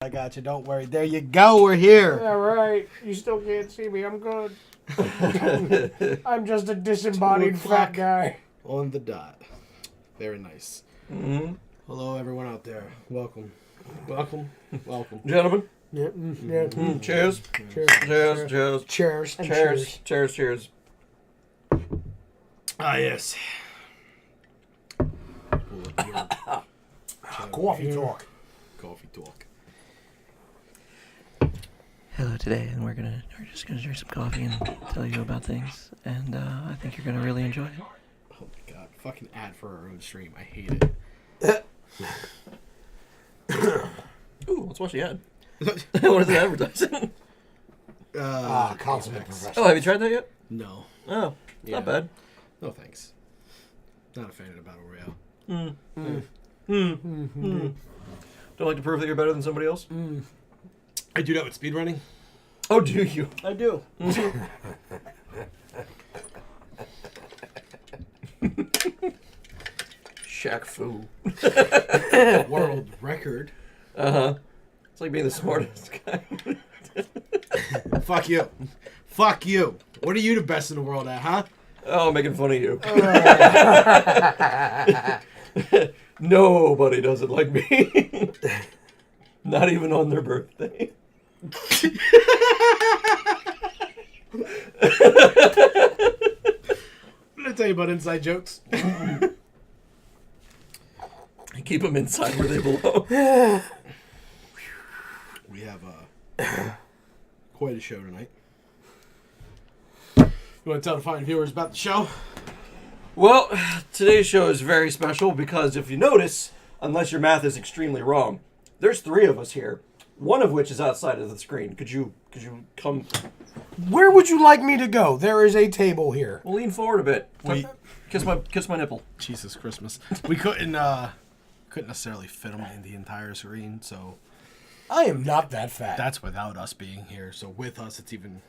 I got you. Don't worry. There you go. We're here. Yeah, right. You still can't see me. I'm good. I'm just a disembodied fat guy. On the dot. Very nice. Mm-hmm. Hello, everyone out there. Welcome. Welcome. Welcome. Gentlemen. Yeah, yeah. Cheers. Cheers. Cheers. Cheers. Cheers. And Cheers. Cheers. Cheers. Ah, yes. Coffee talk. Coffee talk. Hello today, and we're just gonna drink some coffee and tell you about things, and I think you're gonna really enjoy it. Oh my god. Fucking ad for our own stream. I hate it. Ooh, let's watch the ad. What is it advertising? Consummate Oh, professional. have you tried that yet? No. Oh, Yeah. not bad. No thanks. Not a fan of the Battle Royale. Don't like to prove that you're better than somebody else? I do that with speedrunning. Oh, do you? I do. Shaq Fu. World record. Uh-huh. It's like being the smartest guy. Fuck you. Fuck you. What are you the best in the world at, huh? Oh, I'm making fun of you. Nobody does it like me. Not even on their birthday. I'm gonna tell you about inside jokes. Keep them inside where they belong. We have quite a show tonight. You want to tell the fine viewers about the show? Well, today's show is very special because if you notice, unless your math is extremely wrong, there's three of us here. One of which is outside of the screen. Could you come? Where would you like me to go? There is a table here. Well, lean forward a bit. Kiss my nipple. Jesus Christmas. We couldn't necessarily fit them in the entire screen, so I am not that fat. that's without us being here. So with us, it's even.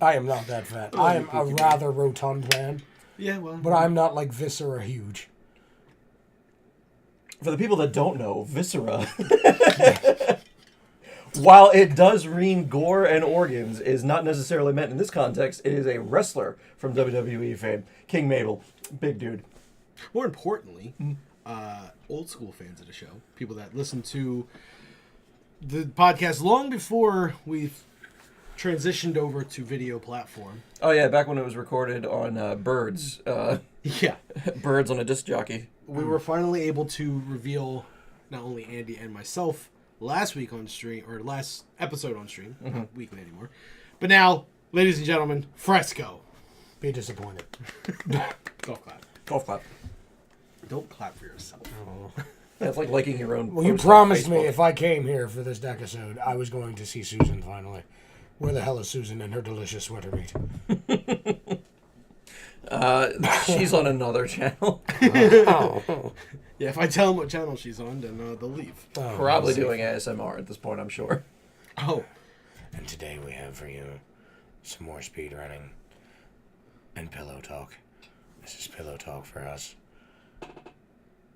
I am not that fat. I am a rather rotund man, Yeah, well. but I'm not like Viscera huge. For the people that don't know, Viscera, while it does mean gore and organs, is not necessarily meant in this context. It is a wrestler from WWE fame, King Mabel, big dude. More importantly, old school fans of the show, people that listen to the podcast long before we've transitioned over to video platform. Oh yeah, back when it was recorded on Birds, Yeah. Birds on a disc jockey. We were finally able to reveal not only Andy and myself last week on stream, or last episode on stream, not weekly anymore, but now, ladies and gentlemen, Fresco. Be disappointed. Golf clap. Golf clap. Don't clap for yourself. That's like liking your own. Well, you post on promised me Facebook. if I came here for this episode, I was going to see Susan finally. Where the hell is Susan and her delicious sweater meat? She's on another channel. Oh. Yeah, if I tell them what channel she's on, then they'll leave. Probably doing ASMR at this point, I'm sure. Oh. And today we have for you some more speed running and pillow talk. This is pillow talk for us.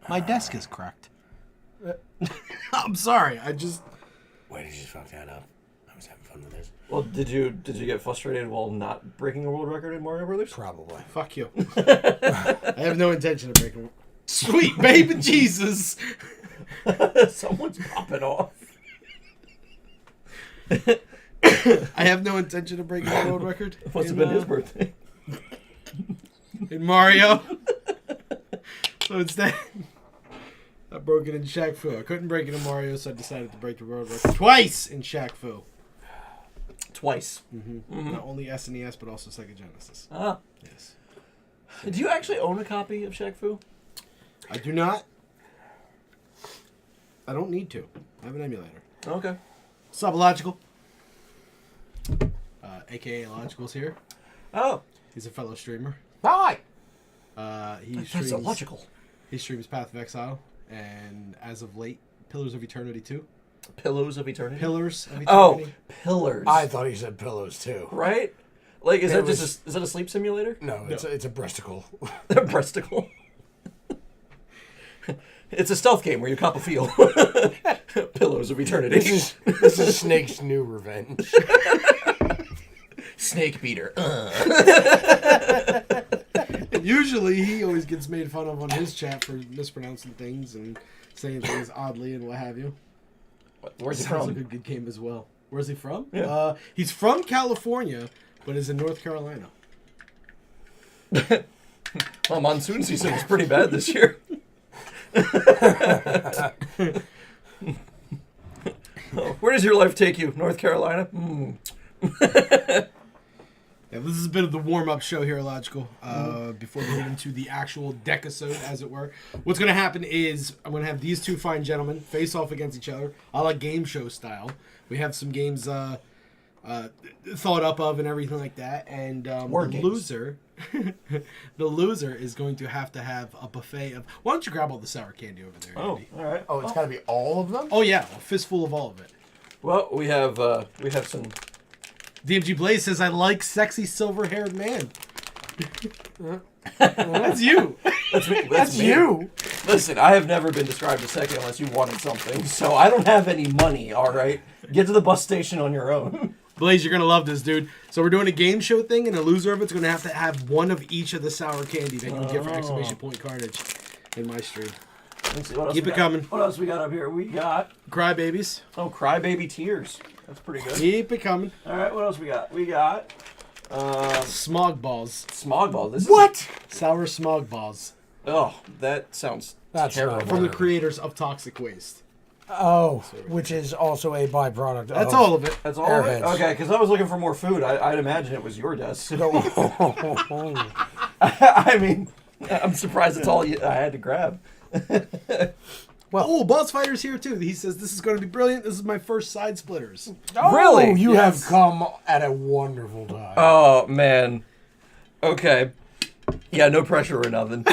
My desk is cracked. I'm sorry. Why did you fuck that up? I was having fun with this. Well, did you get frustrated while not breaking a world record in Mario Brothers? Probably. Fuck you. I have no intention of breaking. Sweet baby Jesus. Someone's popping off. I have no intention of breaking the world record. Must have been his birthday. In Mario. So instead, I broke it in Shaq Fu. I couldn't break it in Mario, so I decided to break the world record twice in Shaq Fu. Twice. Not only SNES, but also Sega Genesis. Ah. Yes. Do you actually own a copy of Shaq Fu? I do not. I don't need to. I have an emulator. Okay. Sublogical. AKA Logical's here. Oh. He's a fellow streamer. Hi! He That's streams, illogical. He streams Path of Exile, and as of late, Pillars of Eternity 2. Pillows of Eternity? Pillars of Oh, Eternity. pillars. I thought he said pillows too. Right? Like, is It that was- is that a sleep simulator? No, it's a breasticle. Breasticle. It's a stealth game where you cop a feel. Pillows of Eternity. This is Snake's new revenge. Snake beater. And usually he always gets made fun of on his chat for mispronouncing things and saying things oddly and what have you. Where's he Sounds from? like a good game as well. Where's he from? Yeah. He's from California, but is in North Carolina. Well, monsoon season was pretty bad this year. Where does your life take you? North Carolina? Yeah, this is a bit of the warm-up show here, Logical. Before we get into the actual decasode, as it were. What's going to happen is I'm going to have these two fine gentlemen face off against each other, a la game show style. We have some games thought up of and everything like that. And War the games. loser, the loser is going to have a buffet of. Why don't you grab all the sour candy over there, Oh, Andy? all right. Oh, it's got to be all of them? Oh yeah, a fistful of all of it. Well, we have some. DMG Blaze says, "I like sexy silver-haired man." That's you. That's me. you. Listen, I have never been described as sexy unless you wanted something, so I don't have any money. All right, get to the bus station on your own. Blaze, you're gonna love this, dude. So we're doing a game show thing, and the loser of it's gonna have one of each of the sour candy that you can get for exclamation point carnage in my stream. Let's see, what else Keep we it got? coming. What else we got up here? We got Crybabies. Crybaby Tears. That's pretty good. Keep it coming. All right, what else we got? We got Smog balls. Smog Ball. This What? Sour smog balls. Oh, that sounds That's terrible. not From the creators of Toxic Waste. Oh, which is also a byproduct. That's of all of it. That's all of it? Airheads. Okay, because I was looking for more food. I'd imagine it was your desk. Oh. I mean, I'm surprised it's all I had to grab. Oh, Boss Fighter's here too. He says, "This is going to be brilliant. This is my first side splitters." Really? You Yes. have come at a wonderful time. Oh, man. Okay. Yeah, no pressure or nothing.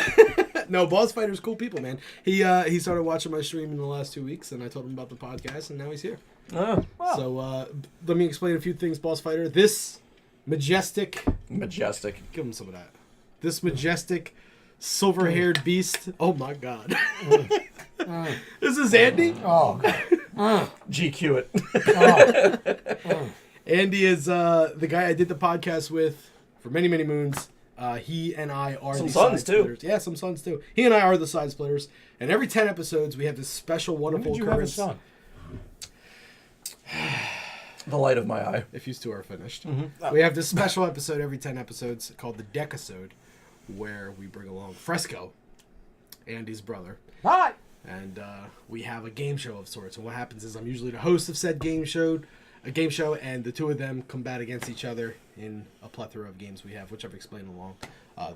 No, Boss Fighter's cool people, man. He started watching my stream in the last 2 weeks, and I told him about the podcast, and now he's here. Oh, So let me explain a few things, Boss Fighter. This majestic, majestic. give him some of that. This majestic, silver-haired beast. Oh my God. This is Andy. Oh, GQ it. Andy is the guy I did the podcast with for many, many moons. He and I are Some the sons, side too. splitters. Yeah, some sons too. He and I are the side splitters. And every 10 episodes, we have this special, when wonderful did you have a occurrence. son? The light of my eye. If you two are finished. We have this special episode every 10 episodes called the Decasode, where we bring along Fresco, Andy's brother, Hi. and we have a game show of sorts. And what happens is I'm usually the host of said game show, and the two of them combat against each other in a plethora of games we have, which I've explained along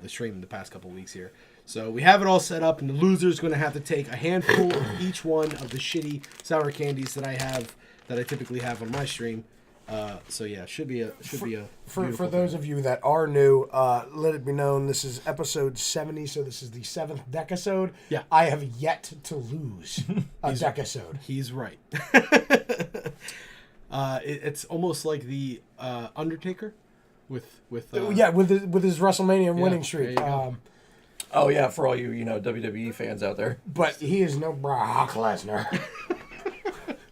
the stream in the past couple weeks here. So we have it all set up, and the loser's going to have to take a handful of each one of the shitty sour candies that I typically have on my stream. So yeah, should be a For beautiful those thing. of you that are new, let it be known this is episode 70, so this is the 7th decasode. Yeah. I have yet to lose a decasode. He's right. It's almost like the Undertaker with Yeah, with his WrestleMania winning there streak. you go. Oh, yeah, for all you, WWE fans out there. But he is no Brock Lesnar,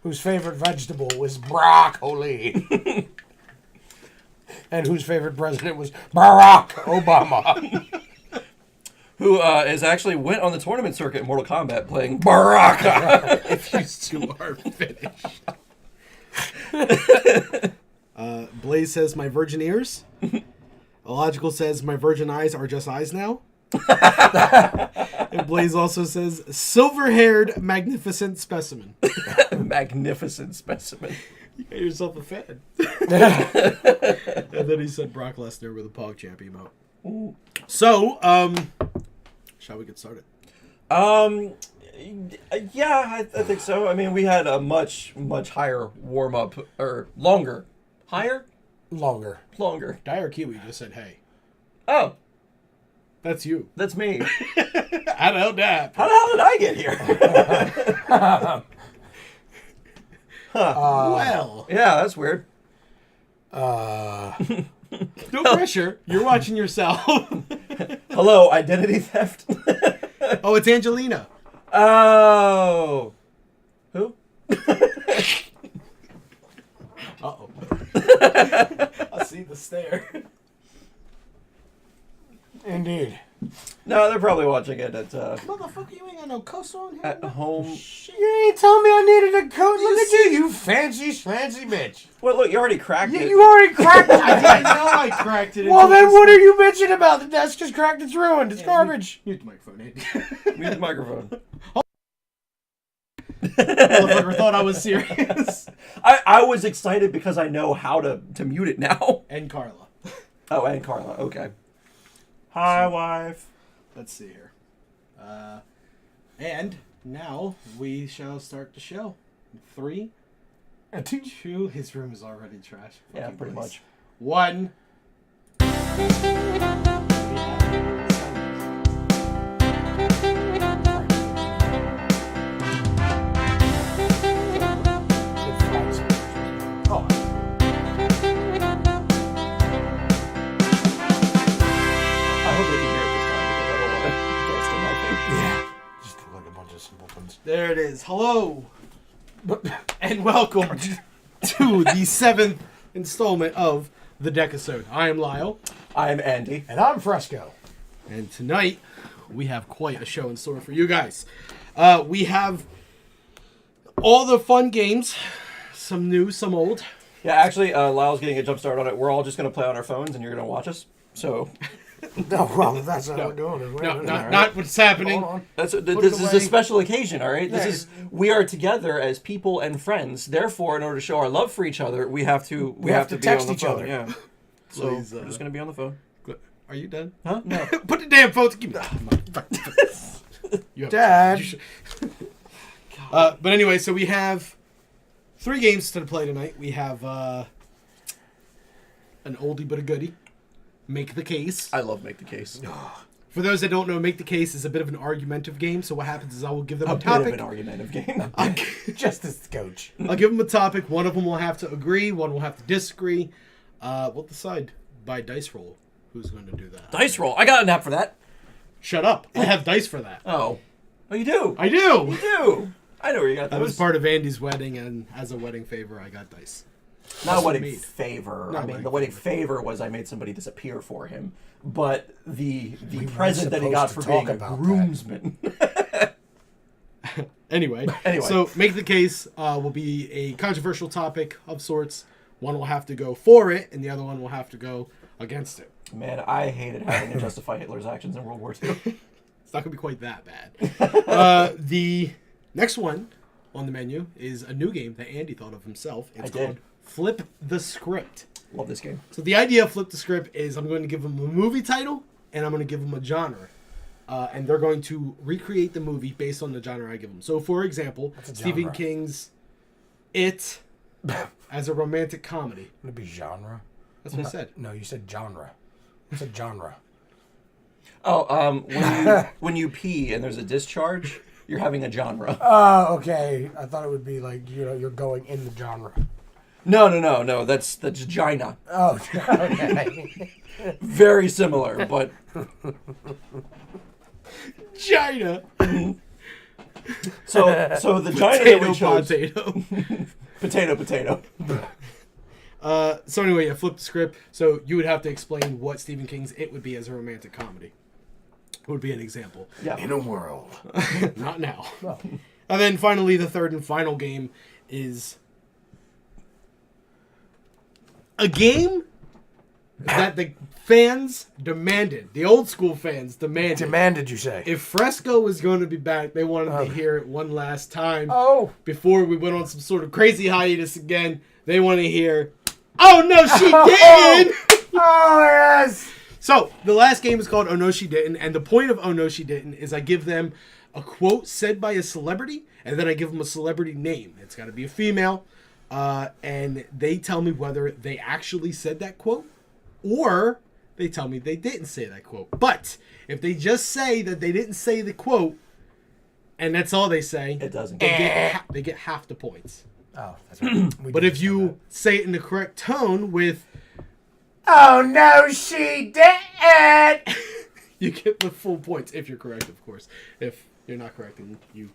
whose favorite vegetable was broccoli, and whose favorite president was Barack Obama. Who is actually went on the tournament circuit in Mortal Kombat playing Baraka. if you two are finished. Blaze says my virgin ears. Illogical says my virgin eyes are just eyes now. And Blaze also says silver-haired magnificent specimen. Magnificent specimen. You got yourself a fan. And then he said Brock Lesnar with a PogChamp emote. So, shall we get started? Yeah, I think so. I mean, we had a much higher warm up, or longer. Higher? Longer. Longer. Dire Kiwi just said, hey. Oh, That's you. that's me. I know that. How the hell did I get here? Well, Yeah, that's weird. no pressure. You're watching yourself. Hello, identity theft. Oh, it's Angelina. Oh. Who? Uh-oh. I see the stare. Indeed. No, they're probably watching it at Motherfucker, you ain't got no coat on here. home. You ain't told me I needed a coat. Look at you fancy schmancy bitch. Well, look, you already cracked it. You already cracked it. I know I cracked it. Well, then what are you bitching about? The desk is cracked. It's ruined. It's garbage. Mute the microphone, Andy. Mute the microphone. Motherfucker thought I was serious. I was excited because I know how to mute it now. And Carla. Oh, and Carla. Okay. Hi, wife. Let's see here. And now we shall start the show. 3, 2. His room is already trash. Yeah, Fucking pretty place. much. 1. Oh, I hope they can hear it this time because I don't want to guess to nothing. yeah. Just look like a bunch of simpletons. There it is. Hello. And welcome to the 7th installment of The Decasode. I am Lyle. I'm Andy. And I'm Fresco. And tonight, we have quite a show in store for you guys. We have all the fun games, some new, some old. Yeah, actually, Lyle's getting a jump start on it. We're all just going to play on our phones and you're going to watch us. So, No, well, that's not what we're doing. Wait a No, minute. not what's happening. Hold on. this it is away. a special occasion, all right? Yeah. We are together as people and friends. Therefore, in order to show our love for each other, we have to have to be text on the each phone. other. Yeah. So, Please, we're just going to be on the phone. Are you done? Huh? No. Put the damn phone. Give me. You have- Dad. you should- but anyway, so we have 3 games to play tonight. We have an oldie but a goodie. Make the Case. I love Make the Case. For those that don't know, Make the Case is a bit of an argumentative game. So what happens is I will give them a, A bit topic. of an argumentative game. Justice coach. I'll give them a topic. One of them will have to agree. One will have to disagree. We'll decide by dice roll who's going to do that. Dice roll. I got an app for that. Shut up. I have dice for that. Oh. Oh, you do? I do. You do. I know where you got That those. was part of Andy's wedding, and as a wedding favor, I got dice. Not a wedding made. favor. Not I a mean, wedding the wedding favor was I made somebody disappear for him. But the present that he got for supposed being to a talk about groomsman. Anyway, so Make the Case will be a controversial topic of sorts. One will have to go for it, and the other one will have to go against it. Man, I hated having to justify Hitler's actions in World War II. It's not going to be quite that bad. The next one on the menu is a new game that Andy thought of himself. It's called Flip the Script. Love this game. So the idea of Flip the Script is I'm going to give them a movie title, and I'm going to give them a genre. And they're going to recreate the movie based on the genre I give them. So, for example, What's a Stephen genre? King's It as a romantic comedy. Would it be genre? That's what I said. No, you said genre. What's a genre? Oh, when you pee and there's a discharge, you're having a genre. Oh, okay. I thought it would be like, you're going in the genre. No. That's Gina. Oh, okay. Very similar, but China! so the Gina that we chose. Potato. Potato. So anyway, yeah, Flip the Script. So you would have to explain what Stephen King's It would be as a romantic comedy. Would be an example. Yeah. In a world. Not now. No. And then finally, the third and final game is a game that the fans demanded. The old school fans demanded. Demanded, you say? If Fresco was going to be back, they wanted to hear it one last time. Oh. Before we went on some sort of crazy hiatus again, they want to hear, "Oh no, she didn't!" Oh, yes. So, the last game is called Oh No She Didn't, and the point of Oh No She Didn't is I give them a quote said by a celebrity, and then I give them a celebrity name. It's got to be a female, and they tell me whether they actually said that quote, or they tell me they didn't say that quote. But, if they just say that they didn't say the quote, and that's all they say, It doesn't. they get half the points. Oh, that's right. We But did if you say it in the correct tone with, Oh, no, she didn't. you get the full points if you're correct, of course. If You're not correct, and you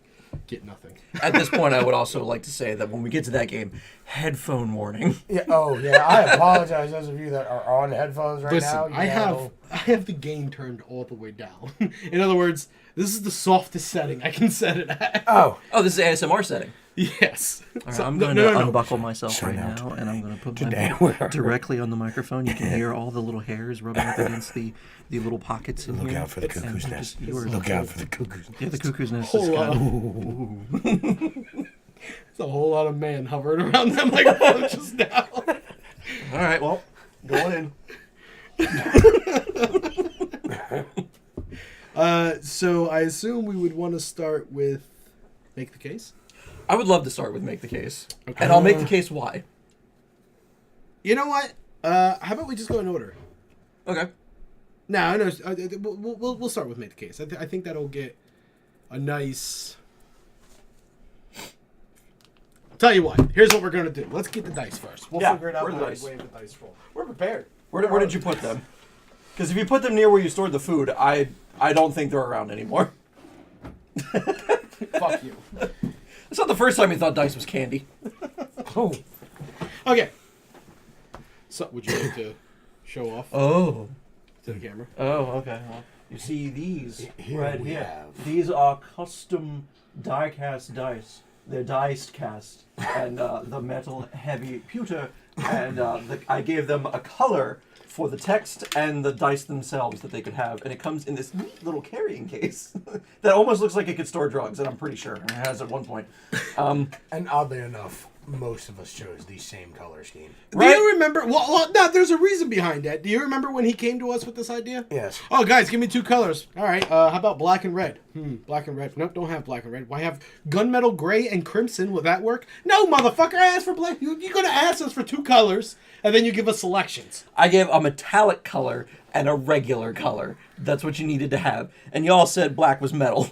get nothing. At this point, I would also like to say that when we get to that game, headphone warning. Yeah. Oh, yeah. I apologize, those of you that are on headphones right Listen, now. You I know. have the gain turned all the way down. In other words, this is the softest setting I can set it at. Oh, Oh, this is ASMR setting. Yes. All right, So- I'm no, going to no, no, no. unbuckle myself Sign right out. now, and I'm going to put Today my we're- directly on the microphone. You can hear all the little hairs rubbing up against the little pockets in look here. out for the And cuckoo's you nest. just- you are- Look out for the cuckoo's nest. Yeah, the cuckoo's nest Whole is lot kind of, It's a whole lot of man hovering around that microphone just now. All right, well, go on in. So I assume we would want to start with make the case. I would love to start with Make the Case. Okay. And I'll make the case why. You know what? How about we just go in order? Okay. No, we'll start with make the case. I think that'll get a nice. Tell you what. Here's what we're gonna do. Let's get the dice first. We'll Yeah, figure it out where are the by dice? way of the dice roll. We're prepared. Where did you put them? Because if you put them near where you stored the food, I don't think they're around anymore. Fuck you. It's not the first time you thought dice was candy. Oh, Okay. So, would you like to show off Oh. to the camera? Oh, okay. Well, you see these Here right we here. have- These are custom die-cast dice. They're diced cast, and the metal heavy pewter, and I gave them a color for the text and the dice themselves that they could have, and it comes in this neat little carrying case that almost looks like it could store drugs, and I'm pretty sure it has at one point. and oddly enough, most of us chose the same color scheme. Do you remember? Well, no, there's a reason behind that. Do you remember when he came to us with this idea? Yes. Oh, guys, give me two colors. All right. How about black and red? Black and red. Nope, don't have black and red. Why have gunmetal gray and crimson? Will that work? No, motherfucker. I asked for black. You're going to ask us for two colors, and then you give us selections. I gave a metallic color and a regular color. That's what you needed to have, and y'all said black was metal.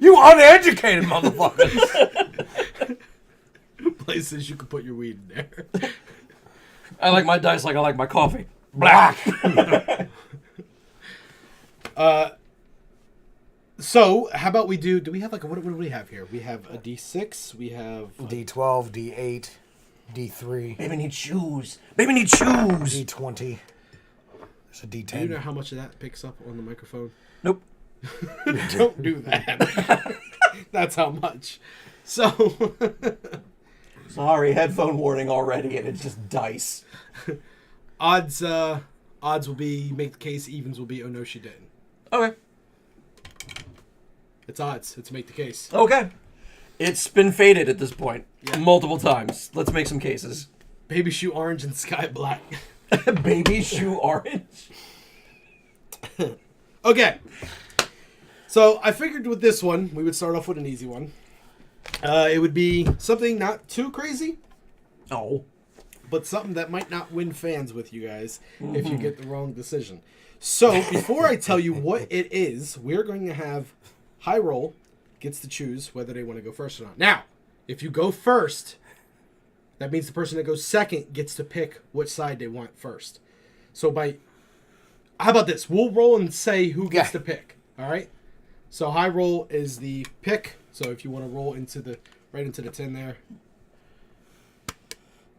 You uneducated motherfuckers. Places you could put your weed in there. I like my dice like I like my coffee. Black. So, how about we do we have like what do we have here? We have a D6. We have D12, D8, D3, Baby needs shoes. Baby needs shoes. D20. There's a Do you D10. know how much of that picks up on the microphone? Nope. Don't do that. That's how much. So, Sorry, headphone warning already, and it's just dice. odds will be make the case. Evens will be oh no she didn't. Okay. It's odds. It's make the case. Okay. It's been faded at this point Yeah. multiple times. Let's make some cases. Baby shoe orange and sky black. Baby shoe orange. Okay. So I figured with this one we would start off with an easy one. It would be something not too crazy, Oh. but something that might not win fans with you guys if you get the wrong decision. So before I tell you what it is, we're going to have high roll gets to choose whether they want to go first or not. Now, if you go first, that means the person that goes second gets to pick which side they want first. So how about this? We'll roll and say who gets to pick. All right. So high roll is the pick. So if you want to roll right into the 10 there.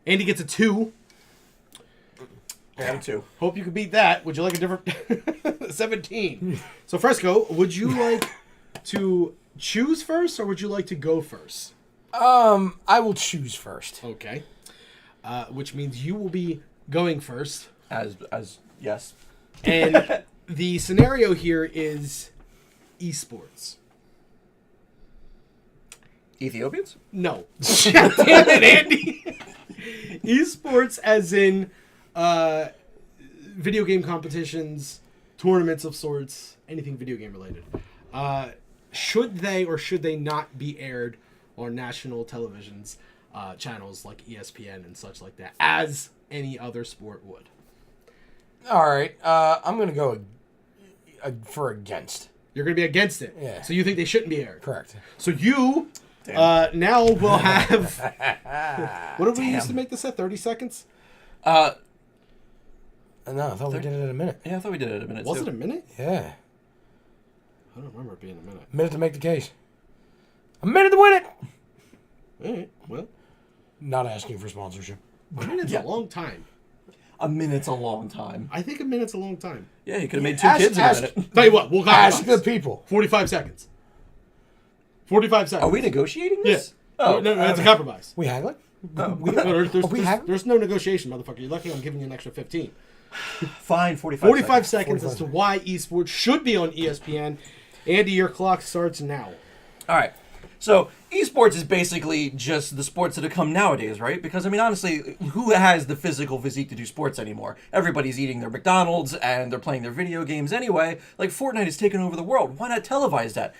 Andy gets a 2. And two. Hope you can beat that. Would you like a different 17? So Fresco, would you like to choose first or would you like to go first? I will choose first. Okay. Which means you will be going first. As yes. And the scenario here is esports. Ethiopians? No. Damn it, Andy. Esports as in video game competitions, tournaments of sorts, anything video game related. Should they or should they not be aired on national televisions, channels like ESPN and such like that, as any other sport would? All right. I'm going to go for against. You're going to be against it. Yeah. So you think they shouldn't be aired. Correct. So you now will have... what did we used to make this at? 30 seconds? No, I thought we did it in a minute. Yeah, I thought we did it in a minute. Was too. it a minute? Yeah. I don't remember it being a minute. A minute to make the case. A minute to win it. All right. Well, Not asking for sponsorship. a minute's Yeah. a long time. A minute's a long time. I think a minute's a long time. Yeah, you could have made 2 Ask- kids ask- about it. Tell you what, we'll Ask compromise. the people. 45 seconds. 45 seconds. Are we negotiating this? Yeah. Oh, no, it's a compromise. We haggling? No, there's, haggling? there's no negotiation, motherfucker. You're lucky I'm giving you an extra 15. fine. 45. 45 seconds 45. as to why esports should be on ESPN. Andy, your clock starts now. All right. So esports is basically just the sports that have come nowadays, right? Because I mean, honestly, who has the physical physique to do sports anymore? Everybody's eating their McDonald's and they're playing their video games anyway. Like Fortnite has taken over the world. Why not televise that?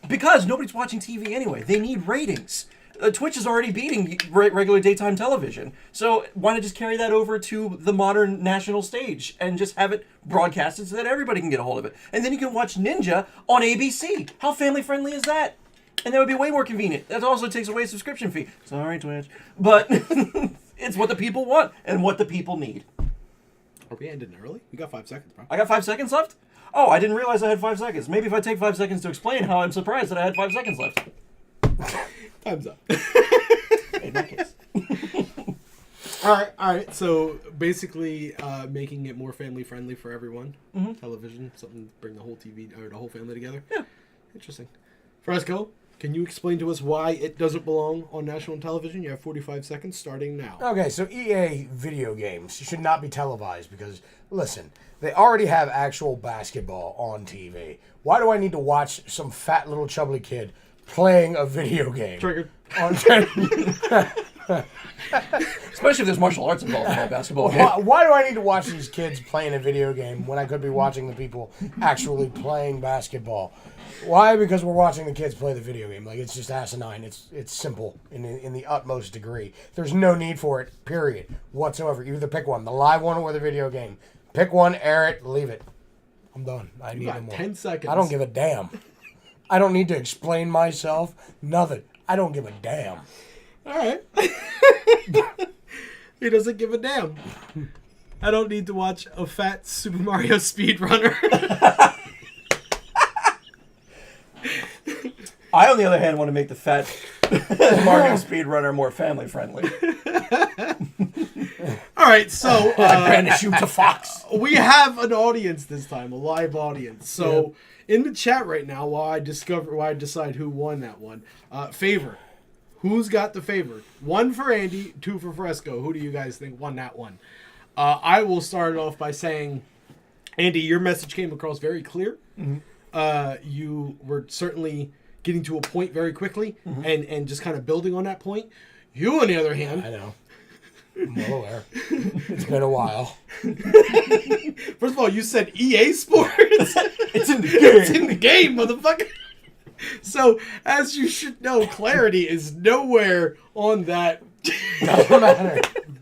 Because nobody's watching TV anyway. They need ratings. Twitch is already beating regular daytime television. So why not just carry that over to the modern national stage and just have it broadcasted so that everybody can get a hold of it? And then you can watch Ninja on ABC. How family friendly is that? And that would be way more convenient. That also takes away a subscription fee. Sorry, Twitch. But it's what the people want and what the people need. Are we ending early? You got 5 seconds, bro. I got 5 seconds left? Oh, I didn't realize I had 5 seconds. Maybe if I take 5 seconds to explain how I'm surprised that I had 5 seconds left. Time's up. In that case. All right. So basically, making it more family friendly for everyone. Television, something to bring the whole TV or the whole family together. Yeah. Interesting. Fresco, can you explain to us why it doesn't belong on national television? You have 45 seconds starting now. Okay, so EA video games should not be televised because, listen, they already have actual basketball on TV. Why do I need to watch some fat little chubbly kid playing a video game? Triggered. On Especially if there's martial arts involved in that basketball game. why do I need to watch these kids playing a video game when I could be watching the people actually playing basketball? Why? Because we're watching the kids play the video game. Like, it's just asinine. It's simple in the utmost degree. There's no need for it, period, whatsoever. You either pick one, the live one or the video game. Pick one, air it, leave it. I'm done. I need no got more. 10 seconds. I don't give a damn. I don't need to explain myself. Nothing. I don't give a damn. All right. He doesn't give a damn. I don't need to watch a fat Super Mario speedrunner. I, on the other hand, want to make the fat Mario speedrunner more family friendly. All right, so Banish you to Fox. we have an audience this time, a live audience. So in the chat right now, while I decide who won that one, favor. Who's got the favor? 1 for Andy, 2 for Fresco. Who do you guys think won that one? I will start off by saying, Andy, your message came across very clear. You were certainly getting to a point very quickly and just kind of building on that point. You, on the other hand, I know. I'm well aware. It's been a while. first of all, you said EA Sports. It's in the game. It's in the game, motherfucker. So, as you should know, Clarity is nowhere on that. Doesn't matter.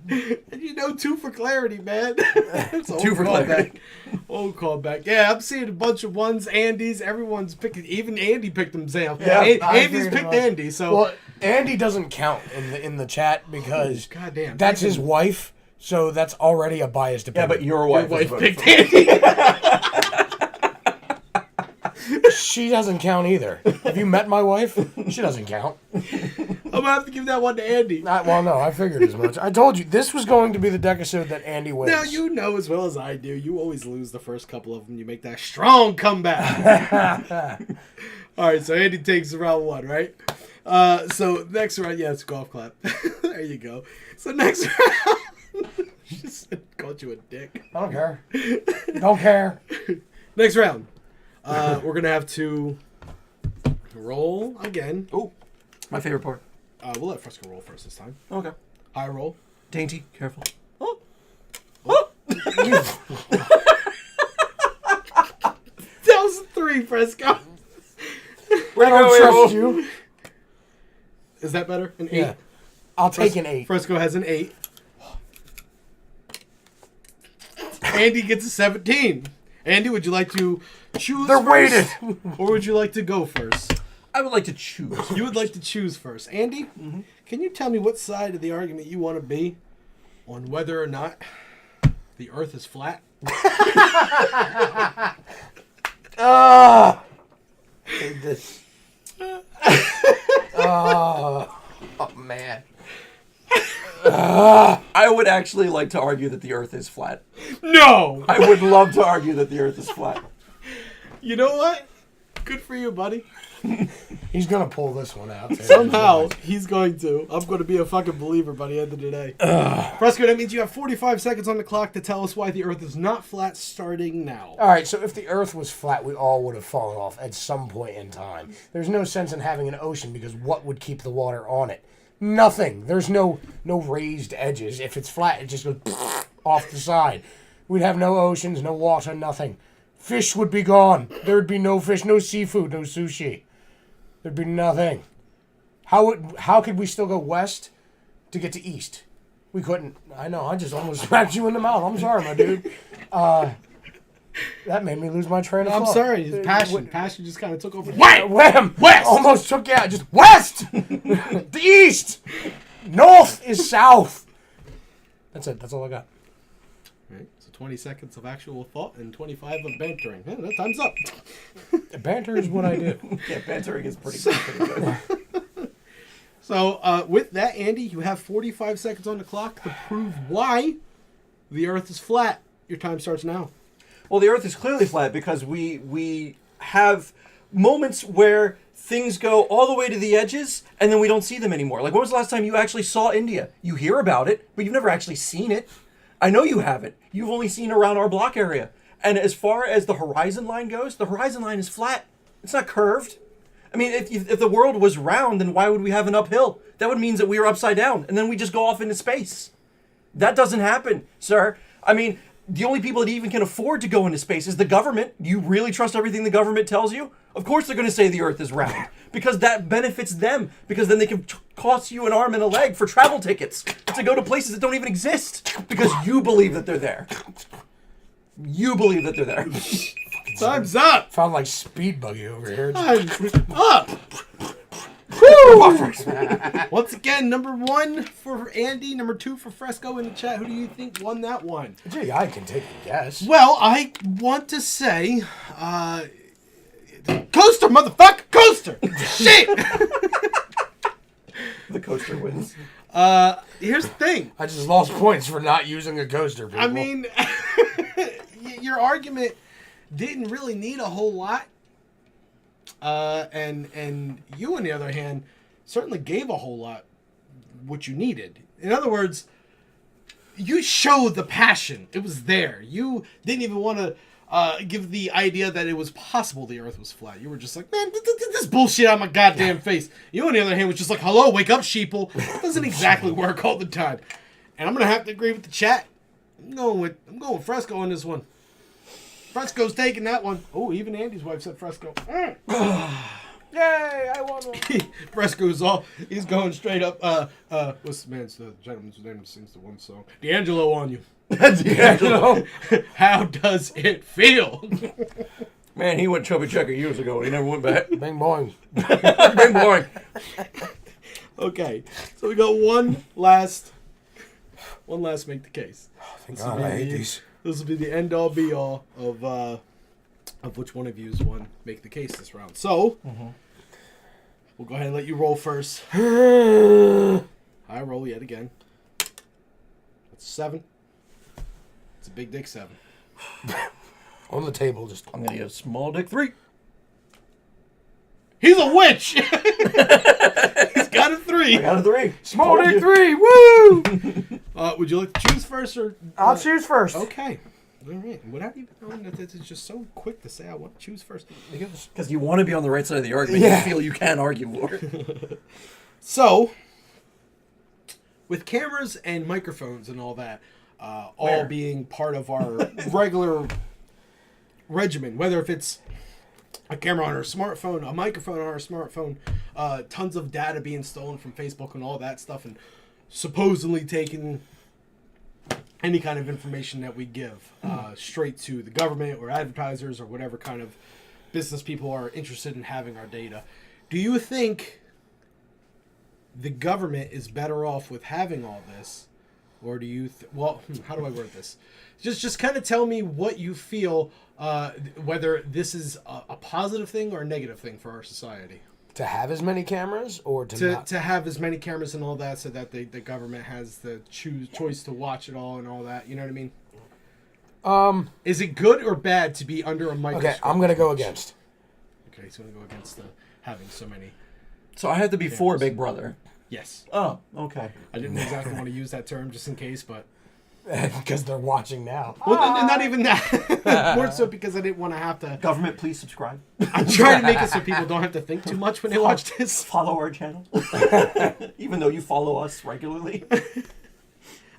And you know, 2 for Clarity, man. It's an 2 old for Clarity. Old callback. Yeah, I'm seeing a bunch of ones, Andy's. Everyone's picking. Even Andy picked himself. Yeah, I Andy's figured picked it was. Andy. So, Well, Andy doesn't count in the chat because goddamn, that's his wife, so that's already a biased Yeah, opinion. but your your wife, wife was picked voting for Andy. she doesn't count either. Have you met my wife? She doesn't count. I'm gonna have to give that one to Andy. Well, no, I figured as much. I told you this was going to be the decasode that Andy wins. Now you know as well as I do. You always lose the first couple of them. You make that strong comeback. All right, so Andy takes round 1, right? So next round, yeah, it's a golf clap. There you go. So next round, just called you a dick. I don't care. Don't care. Next round, we're gonna have to roll again. Oh, my favorite part. We'll let Fresco roll first this time. Okay. High roll. Dainty, careful. Oh. That was a 3, Fresco. I don't trust you. Is that better? An 8. Yeah. I'll take an 8. Fresco has an 8. Andy gets a 17. Andy, would you like to choose They're first? weighted. Or would you like to go first? I would like to choose. You would like to choose first. Andy, can you tell me what side of the argument you want to be on whether or not the Earth is flat? Oh man. I would actually like to argue that the Earth is flat. No! I would love to argue that the Earth is flat. You know what? Good for you, buddy. He's gonna pull this one out. Too. Somehow, he's going to. I'm going to be a fucking believer by the end of the day. Fresco, that means you have 45 seconds on the clock to tell us why the Earth is not flat starting now. All right, so if the Earth was flat, we all would have fallen off at some point in time. There's no sense in having an ocean because what would keep the water on it? Nothing. There's no raised edges. If it's flat, it just goes off the side. We'd have no oceans, no water, nothing. Fish would be gone. There would be no fish, no seafood, no sushi. There'd be nothing. How could we still go west to get to east? We couldn't. I know. I just almost smacked you in the mouth. I'm sorry, my dude. That made me lose my train of thought. I'm sorry. It's passion. Passion just kind of took over. Wham! West! Almost took you out. Just west! The east! North is south. That's it. That's all I got. Right, so 20 seconds of actual thought and 25 of bantering. Yeah, that time's up. Banter is what I do. Yeah, bantering is pretty good. So with that, Andy, you have 45 seconds on the clock to prove why the Earth is flat. Your time starts now. Well, the Earth is clearly flat because we have moments where things go all the way to the edges and then we don't see them anymore. Like, when was the last time you actually saw India? You hear about it, but you've never actually seen it. I know you haven't. You've only seen around our block area. And as far as the horizon line goes, the horizon line is flat. It's not curved. I mean, if the world was round, then why would we have an uphill? That would mean that we are upside down, and then we just go off into space. That doesn't happen, sir. I mean, the only people that even can afford to go into space is the government. Do you really trust everything the government tells you? Of course they're going to say the Earth is round, because that benefits them, because then they can cost you an arm and a leg for travel tickets to go to places that don't even exist, because you believe that they're there. You believe that they're there. Time's up. Found like speed buggy over here. Time's up. Once again, number 1 for Andy, number 2 for Fresco in the chat. Who do you think won that one? Gee, I can take a guess. Well, I want to say, coaster, motherfucker, coaster. Shit. The coaster wins. Here's the thing. I just lost points for not using a coaster, people. I mean, your argument didn't really need a whole lot. And you, on the other hand, certainly gave a whole lot what you needed. In other words, you showed the passion. It was there. You didn't even want to give the idea that it was possible the Earth was flat. You were just like, man, this bullshit on my goddamn face. You, on the other hand, was just like, hello, wake up, sheeple. It doesn't exactly work all the time. And I'm going to have to agree with the chat. I'm going with Fresco on this one. Fresco's taking that one. Oh, even Andy's wife said Fresco. Yay, I won one. Fresco's he's going straight up. What's the gentleman's name who sings the one song? D'Angelo on you. D'Angelo. How does it feel? Man, he went chubby checker years ago and he never went back. Bing boing. Been boring. Okay, so we got one last make the case. Thank God I hate these. This will be the end all be all of which one of you has won make the case this round. So we'll go ahead and let you roll first. I roll yet again. That's 7. It's a big dick 7. On the table, just. I'm going to give small dick 3. He's a witch! He's got a 3. I got a 3. Small dick 3, woo! Would you like to choose first or? I'll choose first. Okay. All right. Without even knowing that it's just so quick to say I want to choose first. Because you want to be on the right side of the argument. Yeah. You feel you can argue for it. So, with cameras and microphones and all that, all being part of our regular regimen, whether if it's a camera on our smartphone, a microphone on our smartphone, tons of data being stolen from Facebook and all that stuff, and supposedly taking any kind of information that we give straight to the government or advertisers or whatever kind of business people are interested in having our data. Do you think the government is better off with having all this or do you? How do I word this? Just kind of tell me what you feel, whether this is a positive thing or a negative thing for our society. To have as many cameras, or to have as many cameras and all that, so that the government has the choice to watch it all and all that. You know what I mean? Is it good or bad to be under a microscope? Okay, I'm gonna go against. Okay, so I'm gonna go against having so many. So I have to be for Big Brother. Yes. Oh, okay. I didn't exactly want to use that term just in case, but Because they're watching now. well, not even that. More so because I didn't want to have to. Government, please subscribe. I'm trying to make it so people don't have to think too much when they watch this. Follow our channel. Even though you follow us regularly.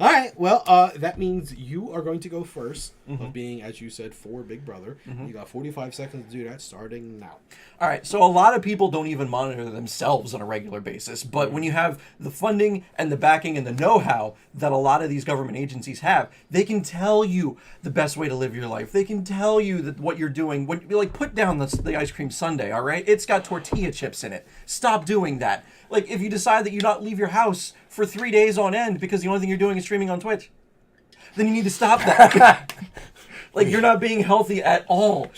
All right. Well, that means you are going to go first, of being, as you said, for Big Brother. You got 45 seconds to do that, starting now. All right, so a lot of people don't even monitor themselves on a regular basis, but when you have the funding and the backing and the know-how that a lot of these government agencies have, they can tell you the best way to live your life. They can tell you that what you're doing. Like, put down the ice cream sundae, all right? It's got tortilla chips in it. Stop doing that. Like, if you decide that you not leave your house for 3 days on end because the only thing you're doing is streaming on Twitch, then you need to stop that. Like, you're not being healthy at all.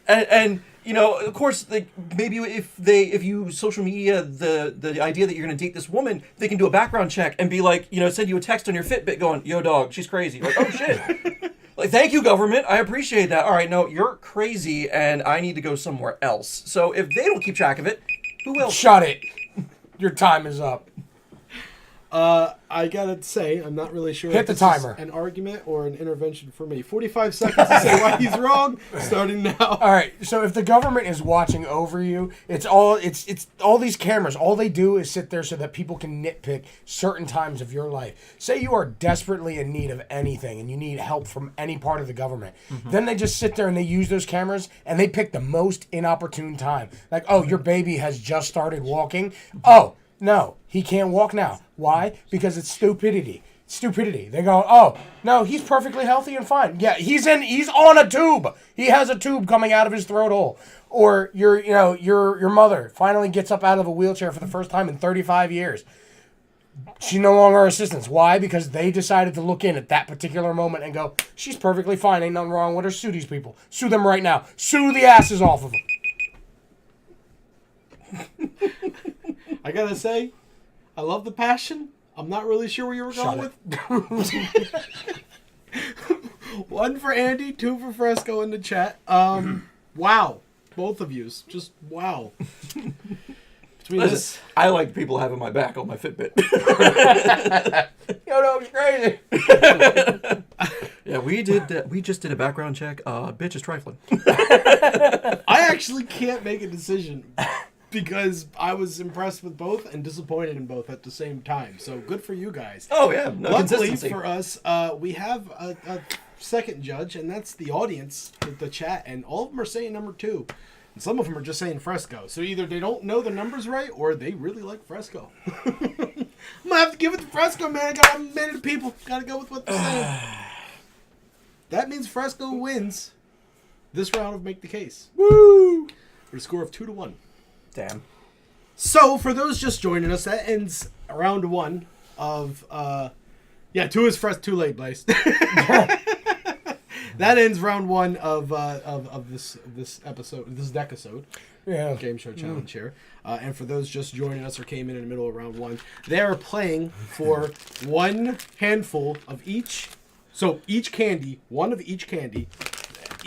And you know, of course, like, maybe if you social media the idea that you're going to date this woman, they can do a background check and be like, you know, send you a text on your Fitbit going, yo, dog, she's crazy. Like, oh, shit. Like, thank you, government. I appreciate that. All right, no, you're crazy, and I need to go somewhere else. So if they don't keep track of it, who will? Shut it. Your time is up. I gotta say, I'm not really sure Hit if the this timer. is an argument or an intervention for me. 45 seconds to say why he's wrong, starting now. All right. So if the government is watching over you, it's all these cameras. All they do is sit there so that people can nitpick certain times of your life. Say you are desperately in need of anything and you need help from any part of the government. Then they just sit there and they use those cameras and they pick the most inopportune time. Like, oh, your baby has just started walking. Oh, no, he can't walk now. Why? Because it's stupidity. They go, oh, no, he's perfectly healthy and fine. Yeah, he's on a tube. He has a tube coming out of his throat hole. Or your mother finally gets up out of a wheelchair for the first time in 35 years. She's no longer assistance. Why? Because they decided to look in at that particular moment and go, she's perfectly fine. Ain't nothing wrong with her. Sue these people. Sue them right now. Sue the asses off of them. I gotta say, I love the passion. I'm not really sure where you were going with. 1 for Andy, 2 for Fresco in the chat. Wow. Both of yous. Just wow. Between this. I like people having my back on my Fitbit. Yo, no, it's crazy. Yeah, we just did a background check. Bitch is trifling. I actually can't make a decision because I was impressed with both and disappointed in both at the same time. So good for you guys. Oh yeah, no Luckily consistency. for us, we have a second judge, and that's the audience, the chat, and all of them are saying number 2. And some of them are just saying Fresco. So either they don't know the numbers right, or they really like Fresco. I'm gonna have to give it to Fresco, man. I got a minute of people. Gotta go with what they're saying. That means Fresco wins this round of Make the Case. Woo! For a score of 2-1. Damn. So, for those just joining us, that ends round 1 of, 2 is fresh, too late, Blaze. That ends round 1 of this episode, this decasode. Yeah. Game Show Challenge here. And for those just joining us or came in the middle of round 1, they are playing for 1 handful of each. So, each candy, 1 of each candy,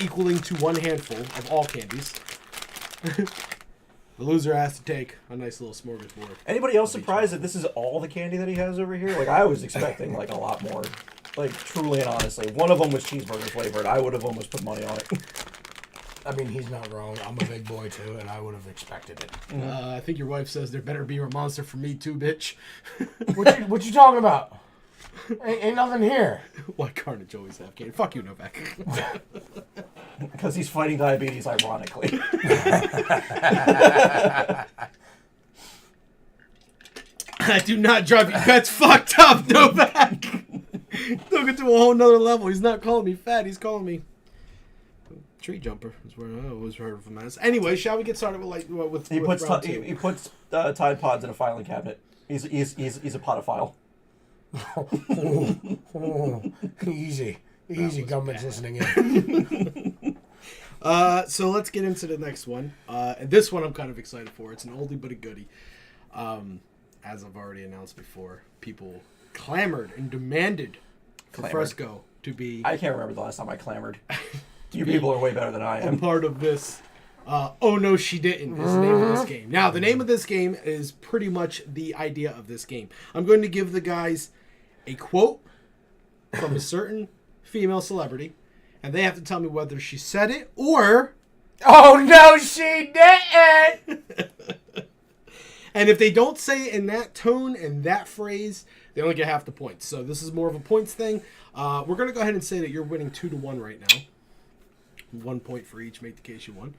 equaling to 1 handful of all candies. The loser has to take a nice little smorgasbord. Anybody else surprised that this is all the candy that he has over here? Like, I was expecting, like, a lot more. Like, truly and honestly. One of them was cheeseburger flavored. I would have almost put money on it. I mean, he's not wrong. I'm a big boy, too, and I would have expected it. I think your wife says there better be a monster for me, too, bitch. What you talking about? Ain't nothing here. Why Carnage always have candy? Fuck you, Novak. Because he's fighting diabetes, ironically. I do not drive you. That's fucked up, Novak. Took it to a whole nother level. He's not calling me fat. He's calling me tree jumper. Is where I always heard of him as. Anyway, shall we get started with He puts round 2? he puts Tide Pods in a filing cabinet. He's a podophile. Easy. Easy, was government's bad. listening in. So let's get into the next one. And this one I'm kind of excited for. It's an oldie but a goodie. As I've already announced before, people clamored and demanded for Clamored. Fresco to be I can't remember the last time I clamored. You people are way better than I a am. part of this. Oh no, she didn't is the name of this game. Now, the name of this game is pretty much the idea of this game. I'm going to give the guys a quote from a certain female celebrity, and they have to tell me whether she said it or. Oh, no, she didn't! And if they don't say it in that tone and that phrase, they only get half the points. So this is more of a points thing. We're going to go ahead and say that you're winning 2-1 right now. 1 point for each, make the case you won.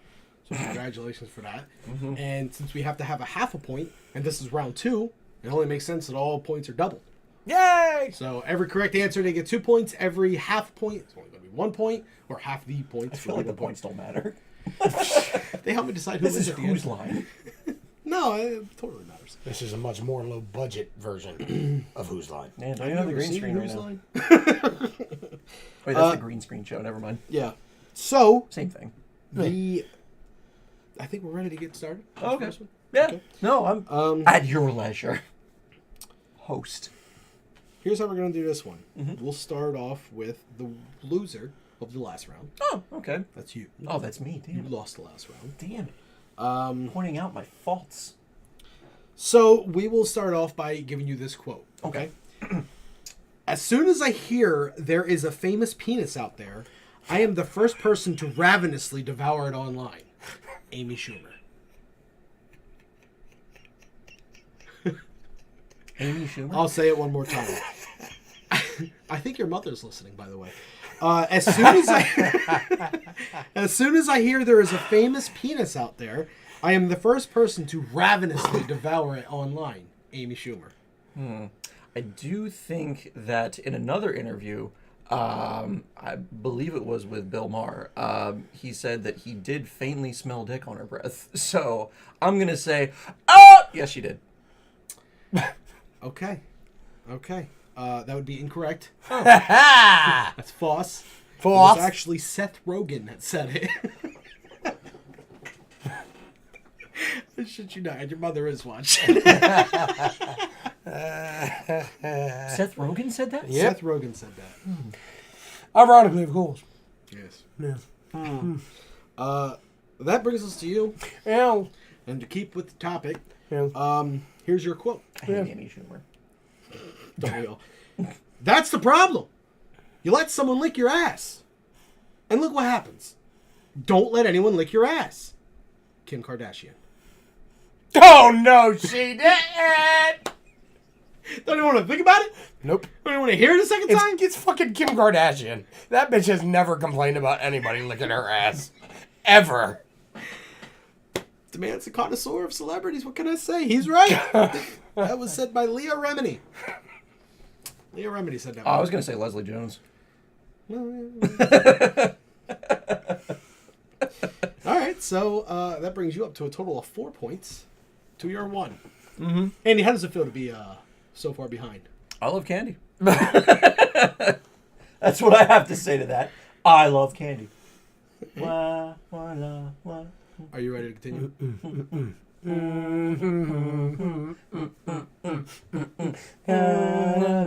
So congratulations for that. Mm-hmm. And since we have to have a half a point, and this is round 2, it only makes sense that all points are doubled. Yay! So every correct answer, they get 2 points. Every half point, it's only going to be 1 point, or half the points. I feel like the points don't matter. They help me decide who This wins is at the whose end. line? No, it totally matters. This is a much more low-budget version of Whose Line. Man, don't you have the green Seen screen right Whose now? Line? Wait, that's the green screen show. Never mind. Yeah. So, Same thing. I think we're ready to get started. Okay. First one? Yeah. Okay. No, I'm at your leisure. Host. Here's how we're going to do this one. Mm-hmm. We'll start off with the loser of the last round. Oh, okay. That's you. Oh, that's me. You Damn it. lost the last round. Damn it. Pointing out my faults. So we will start off by giving you this quote. Okay. As soon as I hear there is a famous penis out there, I am the first person to ravenously devour it online. Amy Schumer. Amy Schumer. I'll say it one more time. I think your mother's listening, by the way. As soon as I hear there is a famous penis out there, I am the first person to ravenously devour it online. Amy Schumer. I do think that in another interview, I believe it was with Bill Maher, he said that he did faintly smell dick on her breath. So I'm going to say, oh, yes, she did. Okay. That would be incorrect. Ha! That's false. It False. was actually Seth Rogen that said it. Shit, you not. Your mother is watching. Seth Rogen said that? Yep. Seth Rogen said that. Ironically, of course. Yes. Yeah. That brings us to you. Yeah. And to keep with the topic, Yeah. here's your quote. I hate Amy Schumer. Don't we all? That's the problem. You let someone lick your ass. And look what happens. Don't let anyone lick your ass. Kim Kardashian. Oh, no, she didn't! Don't you want to think about it? Nope. Don't you want to hear it a second time? It's fucking Kim Kardashian. That bitch has never complained about anybody licking her ass. Ever. The man's a connoisseur of celebrities. What can I say? He's right. That was said by Leah Remini. Leah Remini said that. Oh, I was going to say Leslie Jones. All right, so that brings you up to a total of 4 points to your 1. Mm-hmm. Andy, how does it feel to be so far behind? I love candy. That's what I have to say to that. I love candy. Wah, wah, la, wah. Are you ready to continue?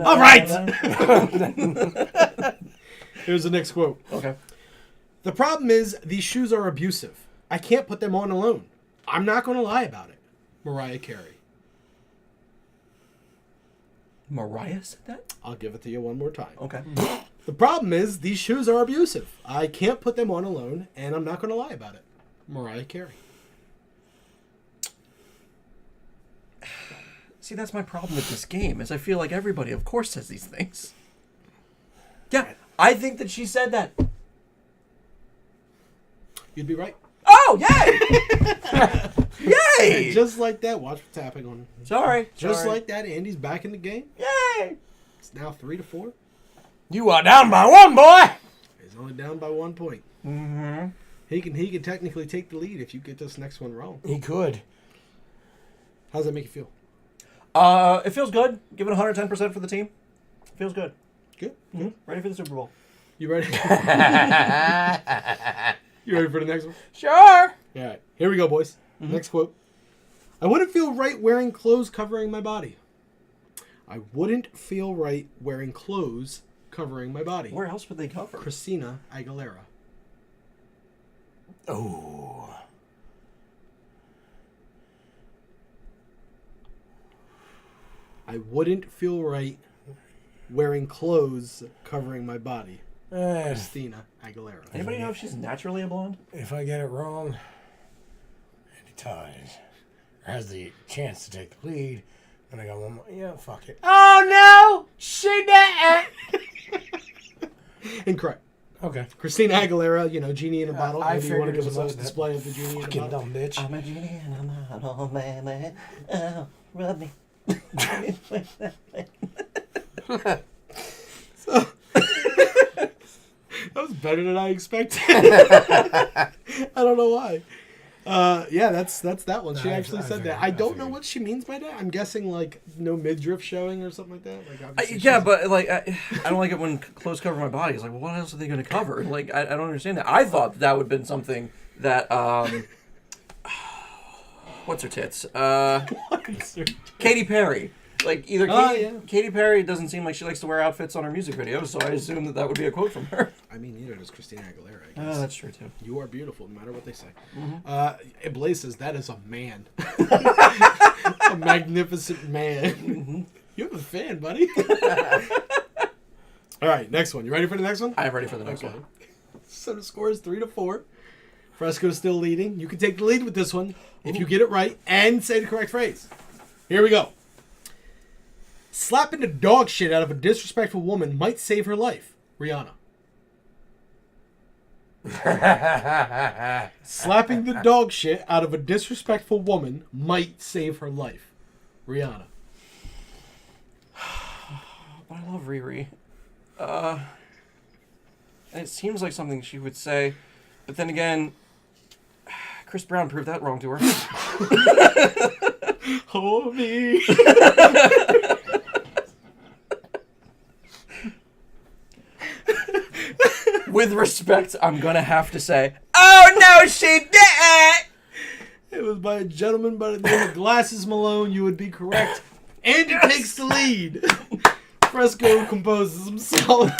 All right. Here's the next quote. Okay. The problem is these shoes are abusive. I can't put them on alone. I'm not going to lie about it. Mariah Carey. Mariah said that? I'll give it to you one more time. Okay. The problem is these shoes are abusive. I can't put them on alone, and I'm not going to lie about it. Mariah Carey. See, that's my problem with this game, is I feel like everybody, of course, says these things. Yeah, I think that she said that. You'd be right. Oh, yay! Yay! Just like that. Watch what's happening on. Sorry. Just sorry. like that, Andy's back in the game. Yay! It's now 3-4. You are down by 1, boy! He's only down by 1 point. Mm-hmm. He can technically take the lead if you get this next one wrong. He could. How does that make you feel? It feels good. Give it 110% for the team. Feels good. Good. Ready for the Super Bowl. You ready? You ready for the next one? Sure. All right. Here we go, boys. Next quote. I wouldn't feel right wearing clothes covering my body. I wouldn't feel right wearing clothes covering my body. Where else would they cover? Christina Aguilera. Oh. I wouldn't feel right wearing clothes covering my body. Christina Aguilera. Anybody know if she's naturally a blonde? If I get it wrong, and he ties, or has the chance to take the lead, then I got one more. Yeah, fuck it. Oh no, she didn't. Incorrect. Okay. Christina Aguilera, you know, Genie in a Bottle. I Maybe you want to figured give as us a much. display of the Genie in a Fucking Bottle? dumb bitch. I'm a genie and I'm not all man. Oh, rub me. That was better than I expected. I don't know why. Yeah, that's that one. She actually I said figured, that. I don't know figured. what she means by that. I'm guessing like no midriff showing or something like that. Like obviously Yeah, she's- but like I don't like it when clothes cover my body. It's like, well, what else are they going to cover? Like I don't understand that. I thought that would have been something that what's her tits? Katy Perry. Like either Katy Perry doesn't seem like she likes to wear outfits on her music videos, so I assume that would be a quote from her. I mean, neither does Christina Aguilera. I guess. Oh, that's true too. You are beautiful, no matter what they say. Blaze says that is a man, a magnificent man. You have a fan, buddy. All right, next one. You ready for the next one? I'm ready for the next Okay. one. So the score is 3-4. Fresco's still leading. You can take the lead with this one if you get it right and say the correct phrase. Here we go. Slapping the dog shit out of a disrespectful woman might save her life. Rihanna. Slapping the dog shit out of a disrespectful woman might save her life. Rihanna. But I love Riri. And it seems like something she would say, but then again, Chris Brown proved that wrong to her. Hold me. With respect, I'm gonna have to say, oh no, she didn't! It was by a gentleman by the name of Glasses Malone. You would be correct. Andy takes the lead. Fresco composes himself.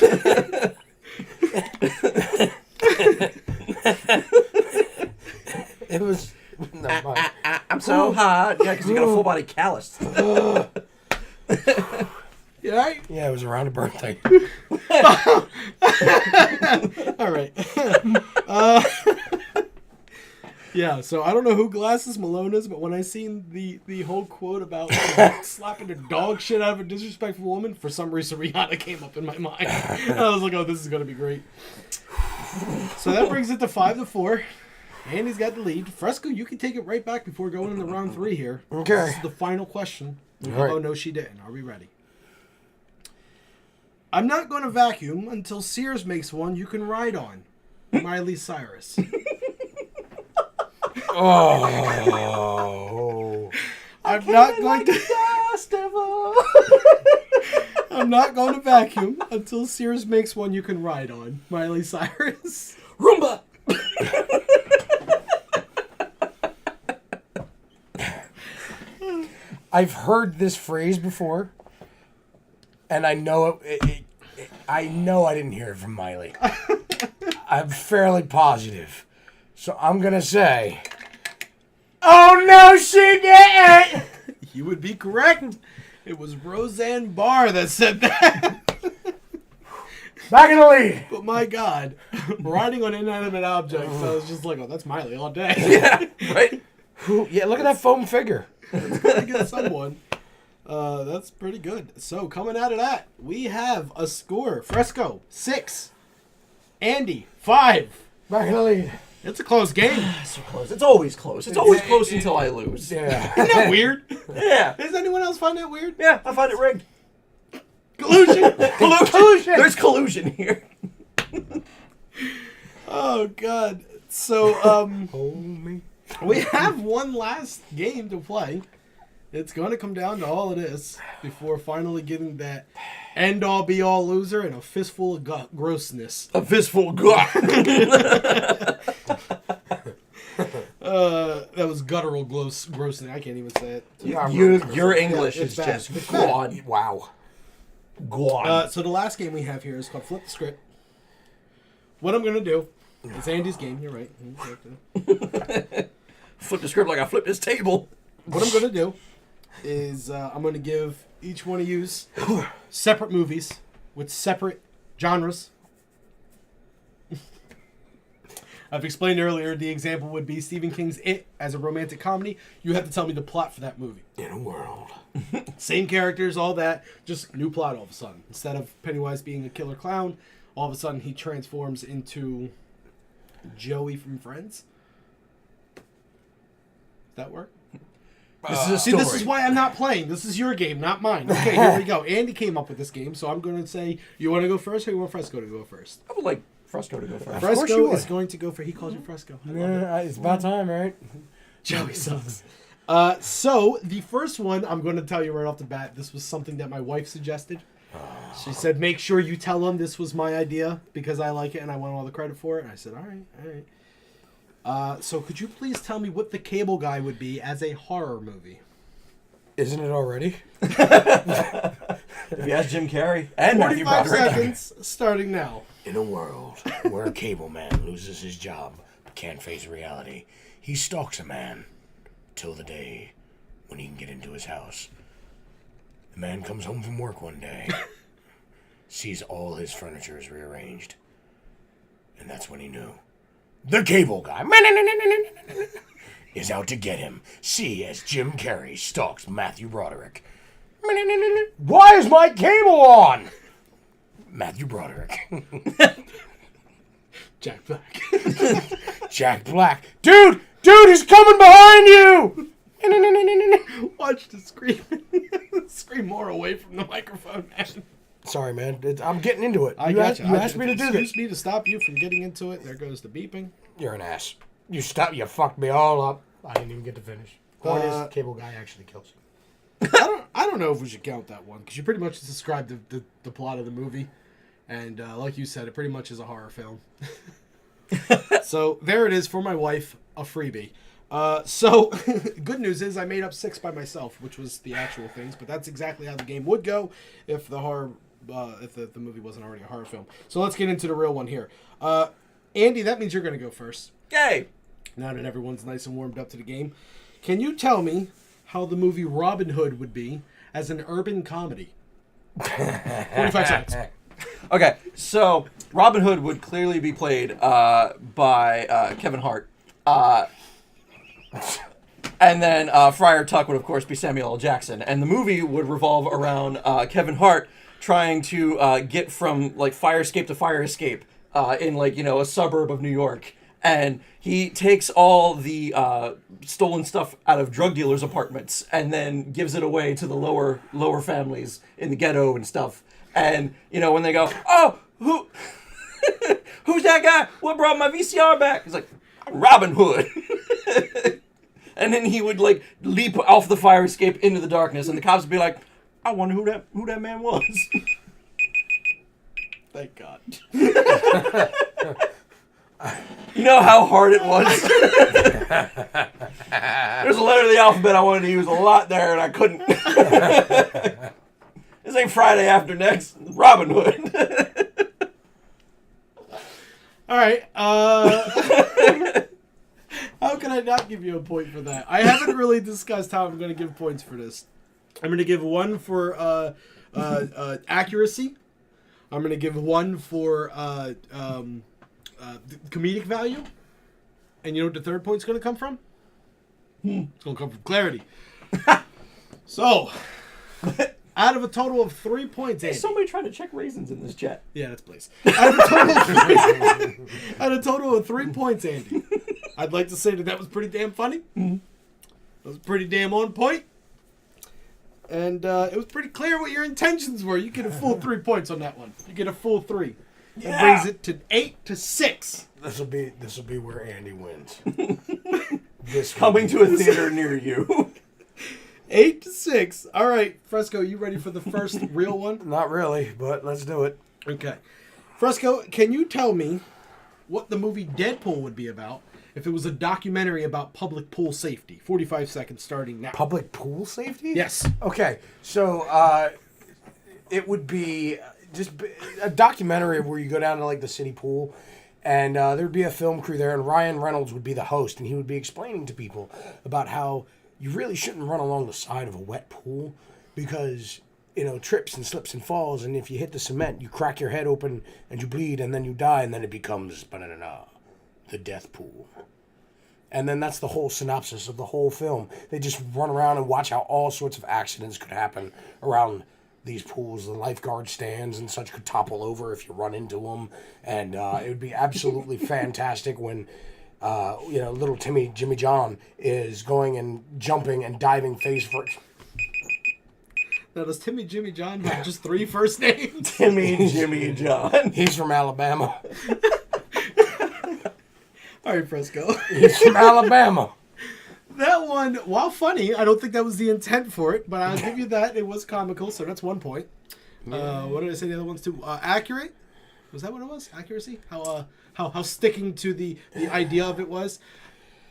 It was. Never mind. I'm so hot. Yeah, because you got a full body callus. You all right? Yeah, it was around a birthday. All right. Yeah, so I don't know who Glasses Malone is, but when I seen the whole quote about slapping the dog shit out of a disrespectful woman, for some reason Rihanna came up in my mind. I was like, oh, this is going to be great. So that brings it to 5-4. Andy's got the lead. Fresco, you can take it right back before going into round 3 here. Okay. This is the final question. All right. Oh, no, she didn't. Are we ready? I'm not going to vacuum until Sears makes one you can ride on. Miley Cyrus. Oh. I'm not going to. I'm not going to vacuum until Sears makes one you can ride on. Miley Cyrus. Roomba! I've heard this phrase before, and I know I know I didn't hear it from Miley. I'm fairly positive, so I'm gonna say, "Oh no, she didn't." You would be correct. It was Roseanne Barr that said that. Back in the lead. But my God, riding on inanimate objects, I was just like, oh, that's Miley all day. Yeah, right? Yeah, look at that foam figure. Gotta get someone. That's pretty good. So coming out of that, we have a score. Fresco 6, Andy 5. Back in the lead. It's a close game. So close. It's always close. It's always close until I lose. Yeah. Isn't that weird? Yeah. Does anyone else find that weird? Yeah, I find it rigged. Collusion. Collusion! There's collusion here. Oh God. So Hold me. we have one last game to play. It's going to come down to all of this before finally getting that end-all, be-all loser and a fistful of grossness. A fistful of gut. That was guttural grossness. I can't even say it. Your English it's is bad. just It's bad. gone. Wow. Gone. So the last game we have here is called Flip the Script. What I'm going to do, it's Andy's game, you're right. Flip the script like I flipped this table. What I'm going to do is I'm going to give each one of you separate movies with separate genres. I've explained earlier, the example would be Stephen King's It as a romantic comedy. You have to tell me the plot for that movie. In a world. Same characters, all that, just new plot all of a sudden. Instead of Pennywise being a killer clown, all of a sudden he transforms into Joey from Friends. Does that work? This is a See, story. this is why I'm not playing. This is your game, not mine. Okay, here we go. Andy came up with this game, so I'm going to say, you want to go first or you want Fresco to go first? I would like Fresco to go first. course you Fresco would. is going to go for, he calls you Fresco. I love it. Yeah, it's about time, right? Joey sucks. So, the first one, I'm going to tell you right off the bat, this was something that my wife suggested. She said, make sure you tell them this was my idea because I like it and I want all the credit for it. And I said, all right. So, could you please tell me what The Cable Guy would be as a horror movie? Isn't it already? If you ask Jim Carrey and Matthew 45 Broderick. seconds, starting now. In a world where a cable man loses his job but can't face reality, he stalks a man till the day when he can get into his house. The man comes home from work one day, sees all his furniture is rearranged, and that's when he knew. The Cable Guy is out to get him. See as Jim Carrey stalks Matthew Broderick. Why is my cable on? Matthew Broderick. Jack Black. Jack Black. Dude, he's coming behind you! Watch the scream. Scream more away from the microphone, man. Sorry, man. I'm getting into it. I You got asked me to do this. Excuse me to stop you from getting into it. There goes the beeping. You're an ass. You fucked me all up. I didn't even get to finish. Point is, Cable Guy actually kills you. I don't know if we should count that one because you pretty much described the plot of the movie, and like you said, it pretty much is a horror film. So there it is for my wife, a freebie. So good news is I made up 6 by myself, which was the actual things, but that's exactly how the game would go if the horror, if the movie wasn't already a horror film. So let's get into the real one here. Andy, that means you're going to go first. Yay! Now that everyone's nice and warmed up to the game, can you tell me how the movie Robin Hood would be as an urban comedy? 45 seconds. Okay, so Robin Hood would clearly be played by Kevin Hart. And then Friar Tuck would, of course, be Samuel L. Jackson. And the movie would revolve around Kevin Hart trying to get from, like, fire escape to fire escape in, like, you know, a suburb of New York. And he takes all the stolen stuff out of drug dealers' apartments and then gives it away to the lower families in the ghetto and stuff. And, you know, when they go, oh, who's that guy? What brought my VCR back? He's like, Robin Hood. And then he would, like, leap off the fire escape into the darkness, and the cops would be like, I wonder who that man was. Thank God. You know how hard it was? There's a letter of the alphabet I wanted to use a lot there, and I couldn't. This ain't Friday after next. Robin Hood. All right. How can I not give you a point for that? I haven't really discussed how I'm going to give points for this. I'm going to give 1 for accuracy. I'm going to give 1 for comedic value. And you know what the third point's going to come from? It's going to come from clarity. So, out of a total of 3 points, Andy. There's somebody trying to check raisins in this chat. Yeah, that's place. Out of a total of 3 points, Andy, I'd like to say that was pretty damn funny. Mm-hmm. That was pretty damn on point. And it was pretty clear what your intentions were. You get a full 3 points on that one. You get a full 3. That brings it to 8-6. This will be where Andy wins. This Coming to a theater near you. 8-6. All right, Fresco, you ready for the first real one? Not really, but let's do it. Okay. Fresco, can you tell me what the movie Deadpool would be about if it was a documentary about public pool safety? 45 seconds starting now. Public pool safety? Yes. Okay, so it would be just a documentary where you go down to like the city pool, and there'd be a film crew there, and Ryan Reynolds would be the host, and he would be explaining to people about how you really shouldn't run along the side of a wet pool because, you know, trips and slips and falls, and if you hit the cement, you crack your head open and you bleed, and then you die, and then it becomes the death pool. And then that's the whole synopsis of the whole film. They just run around and watch how all sorts of accidents could happen around these pools. The lifeguard stands and such could topple over if you run into them. And it would be absolutely fantastic when, little Jimmy John is going and jumping and diving face first. Now, does Timmy Jimmy John have just 3 first names? Timmy Jimmy John. He's from Alabama. All right, Fresco. He's from Alabama. That one, while funny, I don't think that was the intent for it, but I'll give you that. It was comical, so that's 1 point. What did I say the other ones too? Accurate? Was that what it was? Accuracy? How sticking to the idea of it was?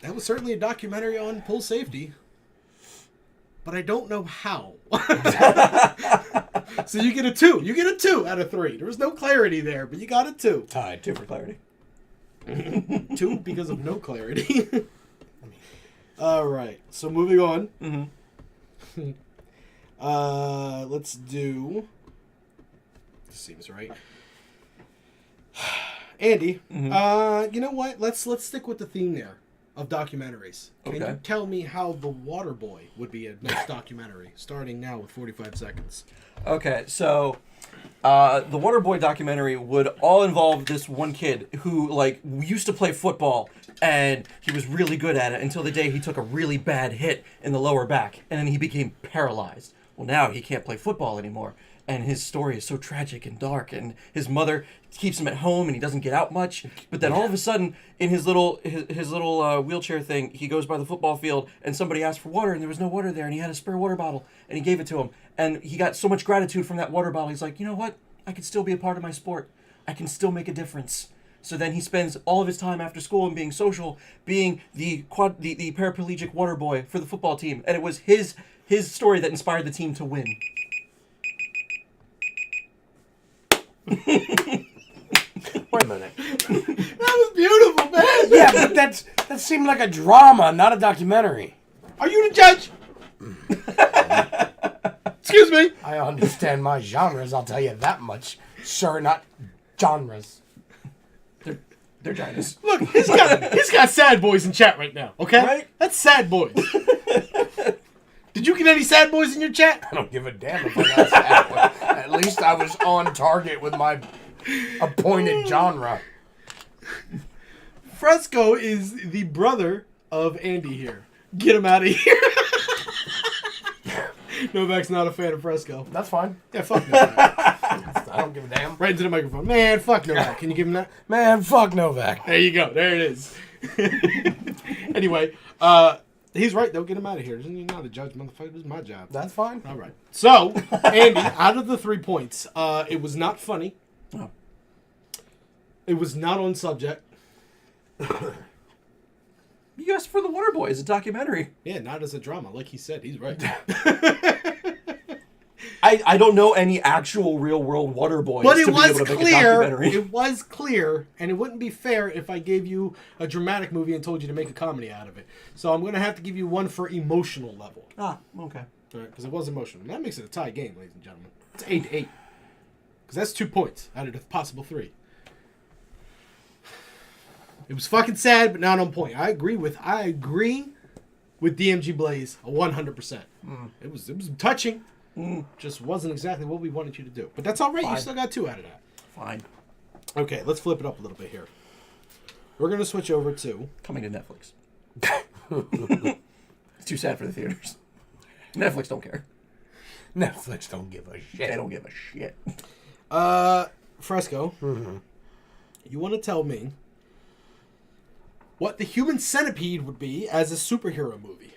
That was certainly a documentary on pool safety. But I don't know how. So you get a 2. You get a 2 out of 3. There was no clarity there, but you got a 2. Tied. 2 for clarity. 2 because of no clarity. All right. So moving on. Mm-hmm. Let's do. This seems right. Andy, you know what? Let's stick with the theme there of documentaries. Can you tell me how The Waterboy would be a nice documentary, starting now with 45 seconds? Okay, so the Waterboy documentary would all involve this one kid who, like, used to play football, and he was really good at it until the day he took a really bad hit in the lower back, and then he became paralyzed. Well, now he can't play football anymore, and his story is so tragic and dark, and his mother keeps him at home, and he doesn't get out much, but then all of a sudden, in his little wheelchair thing, he goes by the football field, and somebody asked for water, and there was no water there, and he had a spare water bottle, and he gave it to him, and he got so much gratitude from that water bottle, he's like, you know what? I can still be a part of my sport. I can still make a difference. So then he spends all of his time after school and being social, being the paraplegic water boy for the football team. And it was his story that inspired the team to win. Wait a minute. That was beautiful, man. Yeah, but that seemed like a drama, not a documentary. Are you the judge? Excuse me. I understand my genres, I'll tell you that much. Sir, not genres. They're giants. Look, he's got sad boys in chat right now. Okay, Right? That's sad boys. Did you get any sad boys in your chat? I don't give a damn if I got sad one. At least I was on target with my appointed genre. Fresco is the brother of Andy here. Get him out of here. Novak's not a fan of Fresco. That's fine. Yeah, fuck Novak. I don't give a damn. Right into the microphone. Man, fuck Novak. Can you give him that? Man, fuck Novak. There you go. There it is. Anyway, he's right, though. Get him out of here. Isn't he not a judge, motherfucker? This is my job. That's fine. All right. So, Andy, out of the 3 points, it was not funny. Oh. It was not on subject. You asked for the Waterboy as a documentary. Yeah, not as a drama. Like he said, he's right. I don't know any actual real world water boys But to it be was able to make a clear. documentary. It was clear, and it wouldn't be fair if I gave you a dramatic movie and told you to make a comedy out of it. So I'm going to have to give you one for emotional level. Ah, okay. All right, because it was emotional. And that makes it a tie game, ladies and gentlemen. It's 8-8. Because that's 2 points out of the possible 3. It was fucking sad, but not on point. I agree with DMG Blaze 100%. It was touching. Just wasn't exactly what we wanted you to do. But that's all right. Fine. You still got 2 out of that. Fine. Okay, let's flip it up a little bit here. We're going to switch over to... Coming to Netflix. It's too sad for the theaters. Netflix don't care. Netflix don't give a shit. They don't give a shit. Fresco. You want to tell me what the Human Centipede would be as a superhero movie?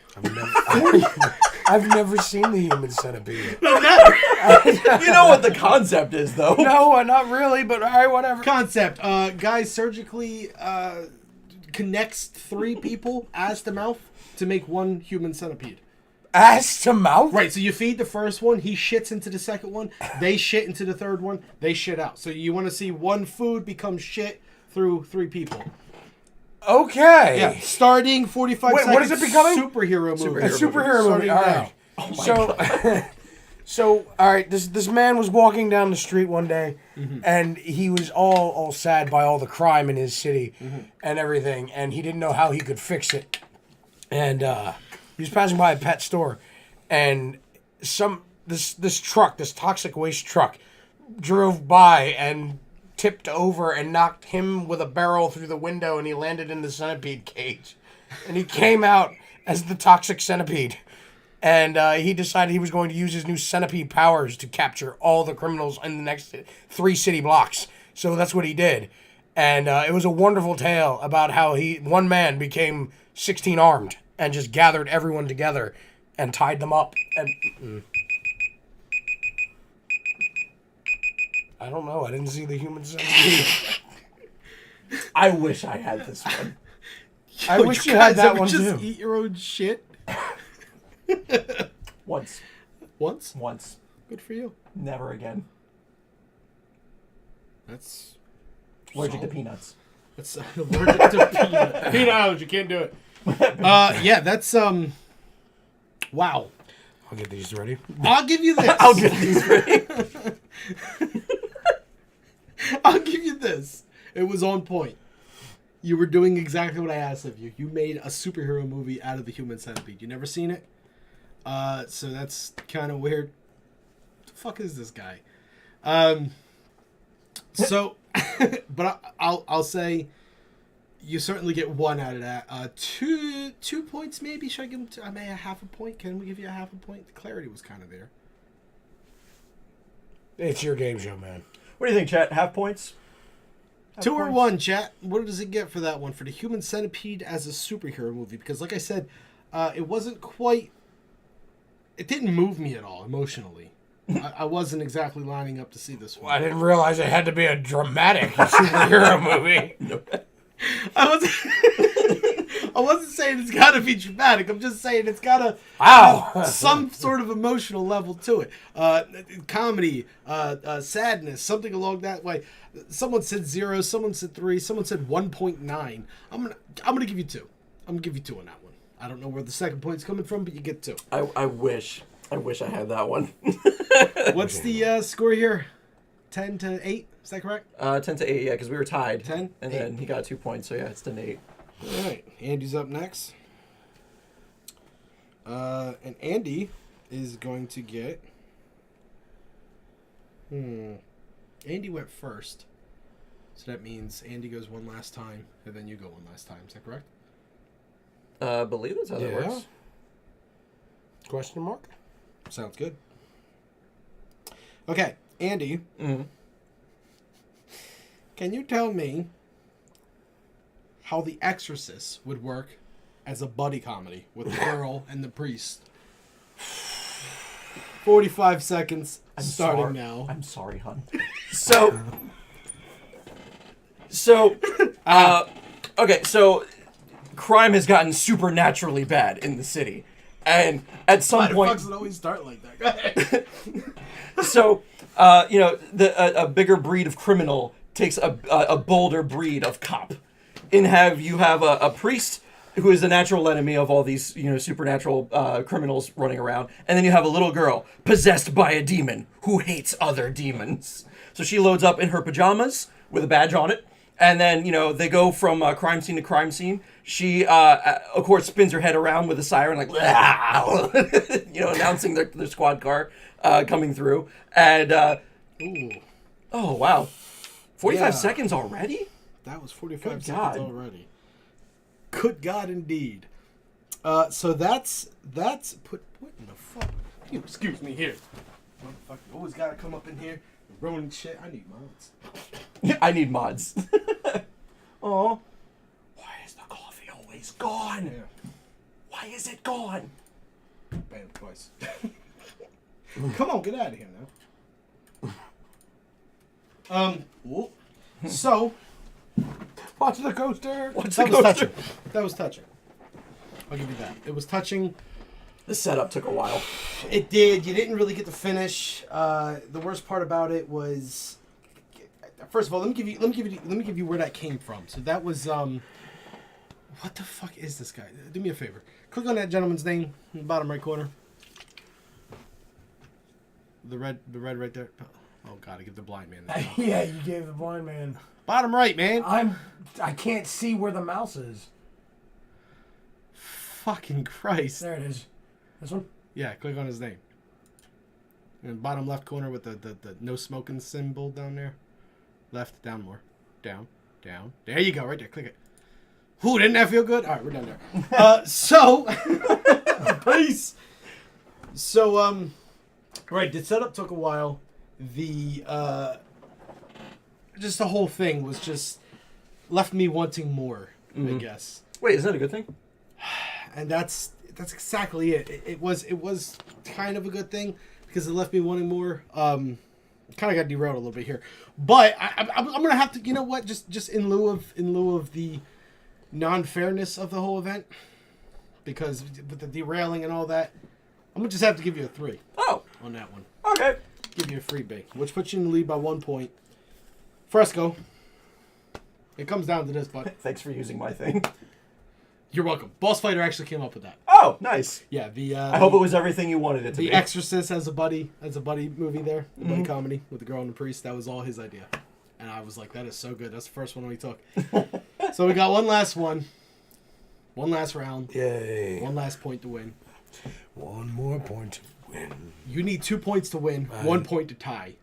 I've never seen the Human Centipede. You know what the concept is, though. No, not really, but all right, whatever. Concept. Guy surgically connects 3 people ass to mouth to make one human centipede. Ass to mouth? Right, so you feed the first one, he shits into the second one, they shit into the third one, they shit out. So you want to see one food become shit through 3 people. Okay. Yeah, starting 45 Wait, seconds. what is it becoming? Superhero movie. A superhero movie. Starting All now. right. So, all right. This man was walking down the street one day, and he was all sad by all the crime in his city and everything, and he didn't know how he could fix it. And he was passing by a pet store, and this truck, this toxic waste truck, drove by and tipped over and knocked him with a barrel through the window, and he landed in the centipede cage, and he came out as the toxic centipede. And he decided he was going to use his new centipede powers to capture all the criminals in the next 3 city blocks. So that's what he did. And it was a wonderful tale about how one man became 16 armed and just gathered everyone together and tied them up. And I don't know. I didn't see the Human Centipede. I wish I had this one. I wish you had that one just too. Eat your own shit. Once. Once? Good for you. Never again. That's Allergic to peanuts. That's allergic to peanut. Peanut allergy, can't do it. Yeah, that's wow. I'll get these ready. I'll give you this. I'll get these ready. I'll give you this. It was on point. You were doing exactly what I asked of you. You made a superhero movie out of the Human Centipede. You never seen it? So that's kind of weird. What the fuck is this guy? So, but I'll say you certainly get 1 out of that. 2 points maybe. Should I give him? I may have half a point. Can we give you a half a point? The clarity was kind of there. It's your game show, man. What do you think, chat? Half points? 2 or 1, chat. What does it get for that one? For the Human Centipede as a superhero movie? Because, like I said, it wasn't quite. It didn't move me at all emotionally. I wasn't exactly lining up to see this one. Well, I didn't realize it had to be a dramatic superhero movie. I wasn't saying it's got to be dramatic. I'm just saying it's got to have some sort of emotional level to it. Comedy, sadness, something along that way. Someone said 0, someone said 3, someone said 1.9. I'm gonna give you 2. I'm gonna give you 2 on that one. I don't know where the second point's coming from, but you get 2. I wish I had that one. What's the score here? 10 to 8? Is that correct? 10 to 8, yeah, because we were tied. 10? And 8. then he got 2 points, so yeah, it's 10 to 8. All right, Andy's up next. And Andy is going to get. Andy went first, so that means Andy goes one last time, and then you go one last time. Is that correct? I believe that's how that works. Question mark? Sounds good. Okay, Andy. Can you tell me how The Exorcist would work as a buddy comedy with the girl and the priest? 45 seconds starting now. I'm sorry, hon. So, okay, so crime has gotten supernaturally bad in the city. And at some point... Why does it always start like that? Go ahead. So, a bigger breed of criminal takes a bolder breed of cop. You have a priest who is the natural enemy of all these, supernatural criminals running around. And then you have a little girl possessed by a demon who hates other demons. So she loads up in her pajamas with a badge on it. And then, they go from crime scene to crime scene. She, of course, spins her head around with a siren, like, announcing their squad car coming through. And, oh, wow. 45 seconds already? That was 45 Good seconds God. already. Good God, indeed. So that's what in the fuck? You excuse me here. Motherfucker, always gotta come up in here and ruin shit. I need mods. I need mods. Oh, why is the coffee always gone? Yeah. Why is it gone? pay him twice. Come on, get out of here now. So Watch the coaster. that was touching. That was touching. I'll give you that. It was touching. The setup took a while. It did. You didn't really get to finish. The worst part about it was, first of all, let me give you where that came from. So that was what the fuck is this guy? Do me a favor. Click on that gentleman's name in the bottom right corner. The red right there. Oh god, I give the blind man that. Yeah, you gave the blind man. Bottom right, man. I can't see where the mouse is. Fucking Christ. There it is. This one? Yeah, click on his name. In bottom left corner with the no smoking symbol down there. Left, down more. Down. There you go, right there. Click it. Ooh, didn't that feel good? Alright, we're done there. Peace. So, right, the setup took a while. Just the whole thing was just left me wanting more, I guess. Wait, is that a good thing? And that's exactly it. It was kind of a good thing because it left me wanting more. Kind of got derailed a little bit here, but I'm gonna have to. You know what? Just in lieu of the non-fairness of the whole event, because with the derailing and all that, I'm gonna just have to give you a 3 on that one. Okay. Give you a freebie, which puts you in the lead by 1 point. Fresco. It comes down to this, but Thanks for using my thing. you're welcome. Boss Fighter actually came up with that. Oh, nice. Yeah, I hope it was everything you wanted it to The be. Exorcist as a buddy movie there, the buddy comedy with the girl and the priest. That was all his idea, and I was like, "That is so good." That's the first one we took. So we got one last round, Yay. one last point to win. One more point to win. You need 2 points to win, 1 point to tie.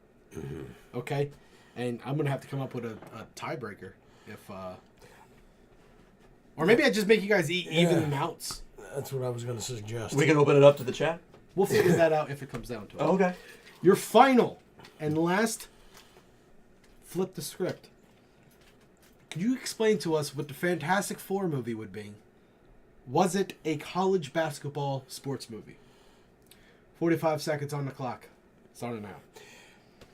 Okay, and I'm gonna have to come up with a tiebreaker if, or maybe I just make you guys eat even amounts. That's what I was going to suggest. We can open it up to the chat. We'll figure that out if it comes down to it. Okay. Your final and last, flip the script. Could you explain to us what the Fantastic Four movie would be? Was it a college basketball sports movie? 45 seconds on the clock. Starting now.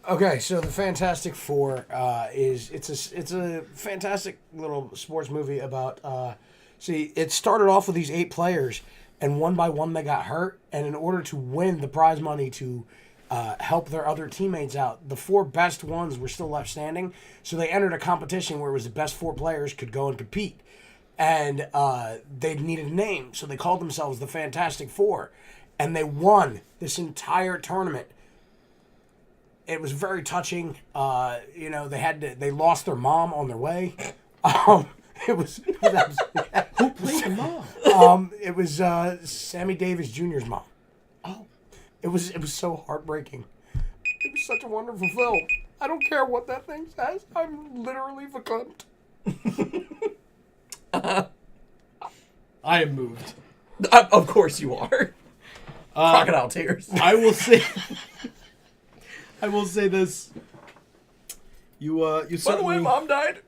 Okay, so the Fantastic Four it's a fantastic little sports movie about see, it started off with these 8 players, and one by one they got hurt, and in order to win the prize money to help their other teammates out, the 4 best ones were still left standing, so they entered a competition where it was the best 4 players could go and compete, and they needed a name, so they called themselves the Fantastic Four, and they won this entire tournament. It was very touching. They lost their mom on their way. Who Played the mom. It was Sammy Davis Jr.'s mom. Oh. It was so heartbreaking. It was such a wonderful film. I don't care what that thing says. I'm literally verklempt. I am moved. Of course you are. Crocodile tears. I will say this. You By the certainly... way, Mom died.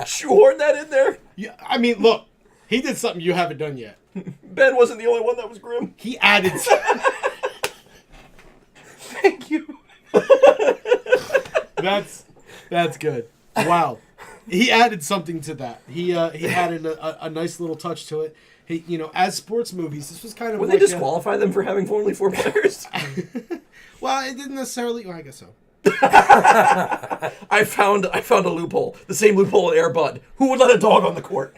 Shoehorn that in there. Yeah, I mean, look. He did something you haven't done yet. Ben wasn't the only one that was grim. He added... Thank you. That's good. Wow. He added something to that. He added a nice little touch to it. He, as sports movies, this was kind of Would like they disqualify them for having only 4 players? well, it didn't necessarily... Well, I guess so. I found a loophole. The same loophole at Air Bud. Who would let a dog on the court?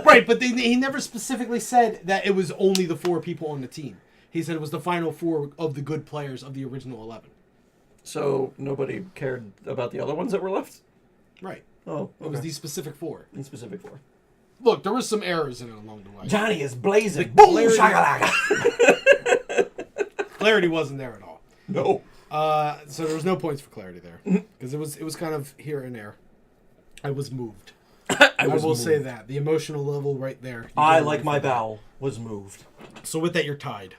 Right, but he never specifically said that it was only the 4 people on the team. He said it was the final 4 of the good players of the original 11. So nobody cared about the other ones that were left? Right. Oh, It was these specific 4. in specific 4. Look, there was some errors in it along the way. Johnny is blazing. The Boom, clarity- shakalaka. Clarity wasn't there at all. No. So there was no points for clarity there because it was kind of here and there. I was moved. I will say that the emotional level right there. I, like my bowel, was moved. So with that, you're tied,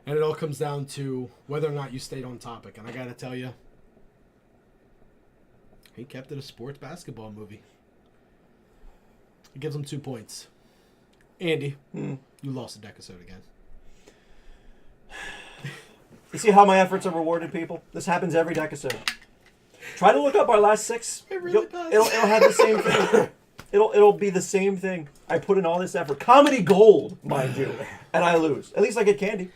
and it all comes down to whether or not you stayed on topic. And I gotta tell you, he kept it a sports basketball movie. It gives him 2 points. Andy, you lost the Decasode again. You see how my efforts are rewarded, people? This happens every episode. Try to look up our last 6. It really does. It'll have the same thing. It'll be the same thing. I put in all this effort. Comedy gold, mind you. And I lose. At least I get candy.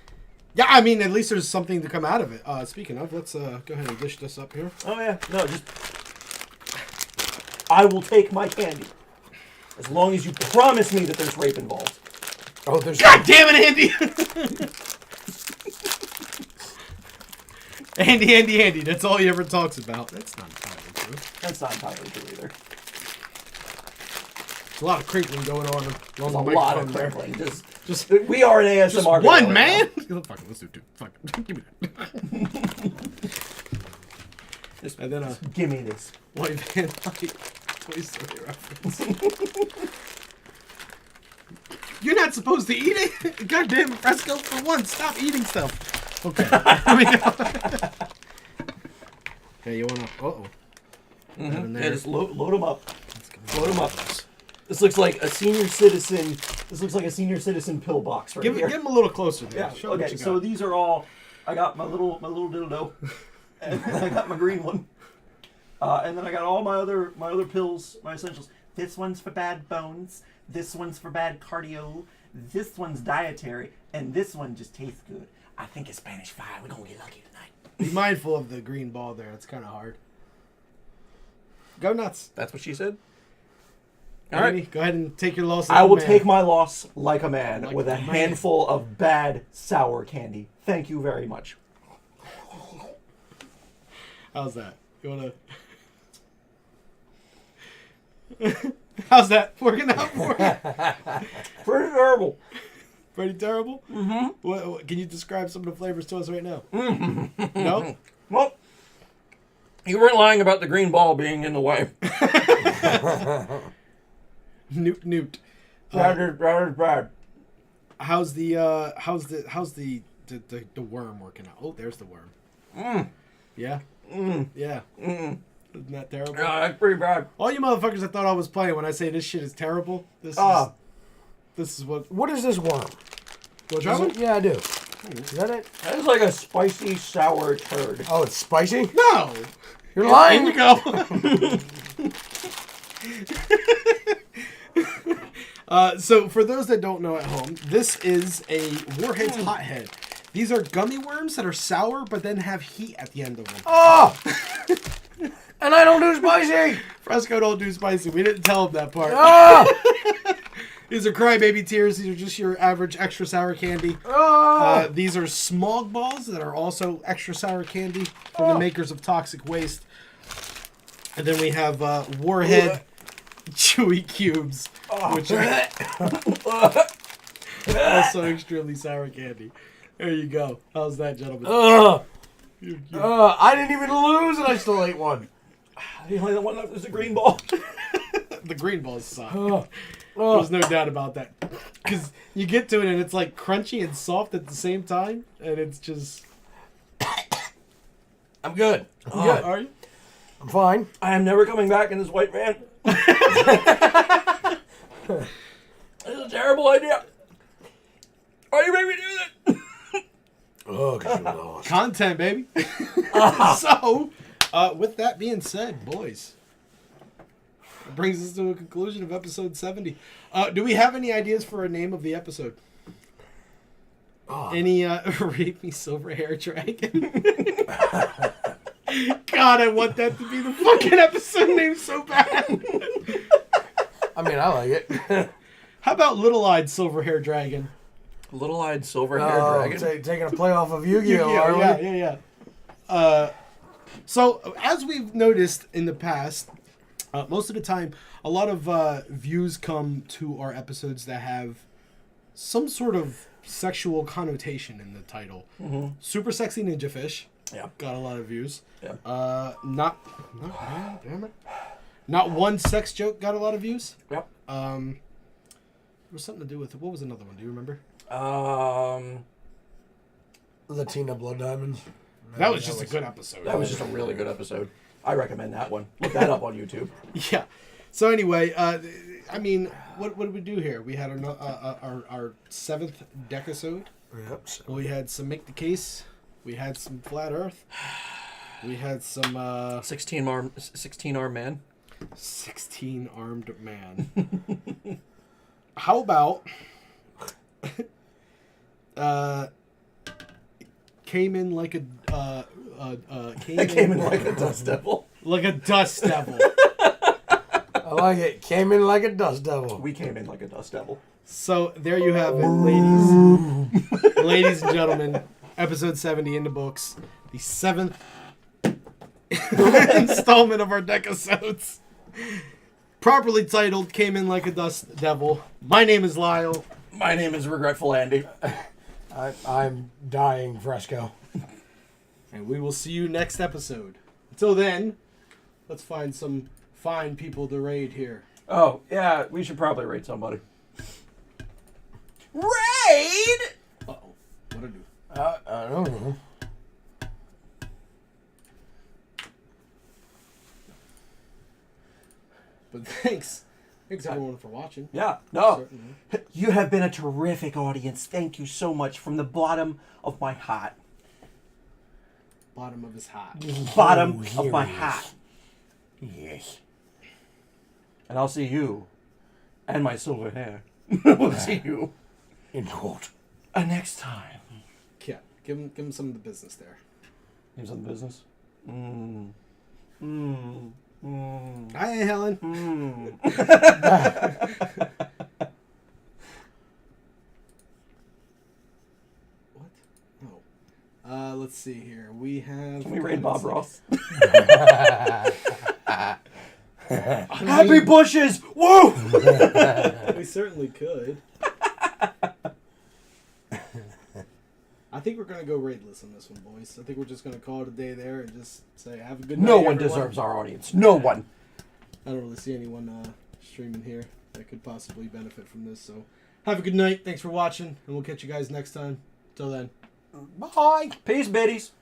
Yeah, I mean, at least there's something to come out of it. Speaking of, let's go ahead and dish this up here. Oh, yeah. No, just... I will take my candy. As long as you promise me that there's rape involved. Oh, there's... God damn it, Andy! Andy. That's all he ever talks about. That's not entirely true. That's not entirely true either. There's a lot of crinkling going on. There's a lot of crinkling. Just We are an ASMR. just guy one, right man! now. Fuck it, let's do 2. Fuck it. Give me that. And then Give me this. White Van Dyke Toy Story reference. You're not supposed to eat it. Goddamn, Fresco, for once, stop eating stuff. Okay. Here we go. Okay, you wanna? Uh-oh. Yeah, just load them up. Load them up. This looks like a senior citizen. This looks like a senior citizen pill box right Give here. him a little closer there. Yeah. Show what Okay. you So got. these are all. I got my little dildo, and then I got my green one, and then I got all my other pills, my essentials. This one's for bad bones. This one's for bad cardio. This one's dietary, and this one just tastes good. I think it's Spanish fly. We're gonna get lucky tonight. Be mindful of the green ball there. It's kind of hard. Go nuts. That's what she said. All Andy, right. go ahead and take your loss. I will man. take my loss like a man Like with a a man. handful of bad sour candy. Thank you very much. How's that? You wanna? How's that working out for you? Pretty terrible. Pretty terrible. Mm-hmm. What, can you describe some of the flavors to us right now? Mm-hmm. No. Well, you weren't lying about the green ball being in the way. Newt. Bad is bad. How's the worm working out? Oh, there's the worm. Yeah. Yeah. Isn't that terrible? Yeah, that's pretty bad. All you motherfuckers that thought I was playing when I say this shit is terrible. This is what. What is this worm? Go try one? Yeah, I do. Is that it? That is like a spicy sour turd. Oh, it's spicy? No. You're lying? Here you go. So for those that don't know at home, this is a Warhead's Hothead. These are gummy worms that are sour, but then have heat at the end of them. Oh! And I don't do spicy! Fresco don't do spicy. We didn't tell him that part. Ah! These are crybaby tears. These are just your average extra sour candy. Ah! These are smog balls that are also extra sour candy from the makers of Toxic Waste. And then we have Warhead Chewy Cubes, which are also extremely sour candy. There you go. How's that, gentlemen? I didn't even lose and I still ate one. The only one left is the green ball. The green balls suck. Oh. There's no doubt about that. Because you get to it and it's like crunchy and soft at the same time, and it's just. I'm good. I'm Yeah, good. are you? I'm fine. I am never coming back in this white van. This is a terrible idea. Why you make me do that? Oh, because you lost. Content, baby. So, with that being said, boys, it brings us to a conclusion of episode 70. Do we have any ideas for a name of the episode? Oh. Any Rape Me Silver Hair Dragon? God, I want that to be the fucking episode name so bad. I mean, I like it. How about Little Eyed Silver Hair Dragon? Little-eyed silver-haired dragon. Taking a play off of Yu-Gi-Oh! Yeah, are we? yeah. So, as we've noticed in the past, most of the time, a lot of views come to our episodes that have some sort of sexual connotation in the title. Mm-hmm. Super Sexy Ninja Fish. Yeah. Got a lot of views. Yeah. Damn it. Not One Sex Joke got a lot of views. Yep. There was something to do with it. What was another one? Do you remember? Latina Blood Diamonds. That was just a good episode. That was just a really good episode. I recommend that one. Look that up on YouTube. Yeah. So anyway, I mean, what did we do here? We had our 7th decasode. Yep. So We had some Make the Case. We had some Flat Earth. We had some 16 arm man. 16 armed man. How about came in like a Came in like a dust devil. like a dust devil. I like it. Came in like a dust devil. We came in like a dust devil. So there you have it, ladies. Ladies and gentlemen, episode 70 in the books. The 7th installment of our Decasodes. Properly titled Came in Like a Dust Devil. My name is Lyle. My name is Regretful Andy. I'm dying, Fresco. And we will see you next episode. Until then, let's find some fine people to raid here. Oh, yeah, we should probably rate somebody. Raid! Uh-oh. What'd I do? I don't know. But thanks. Thanks everyone for watching. Yeah, no. Certainly. You have been a terrific audience. Thank you so much from the bottom of my heart. Bottom of his hat. Bottom Oh, of my here he is. hat. Yes. And I'll see you and my silver hair. We'll see you In court. next time. Yeah. Give him some of the business there. He's on the business. Hi, Helen. What? Oh. Let's see here. We have. Can we raid Bob Ross? I Happy mean, bushes! Woo! we certainly could. I think we're gonna go raidless on this one, boys. I think we're just gonna call it a day there and just say have a good night. No one everyone. deserves our audience. No one. I don't really see anyone streaming here that could possibly benefit from this. So have a good night. Thanks for watching, and we'll catch you guys next time. Till then. Bye. Peace, biddies.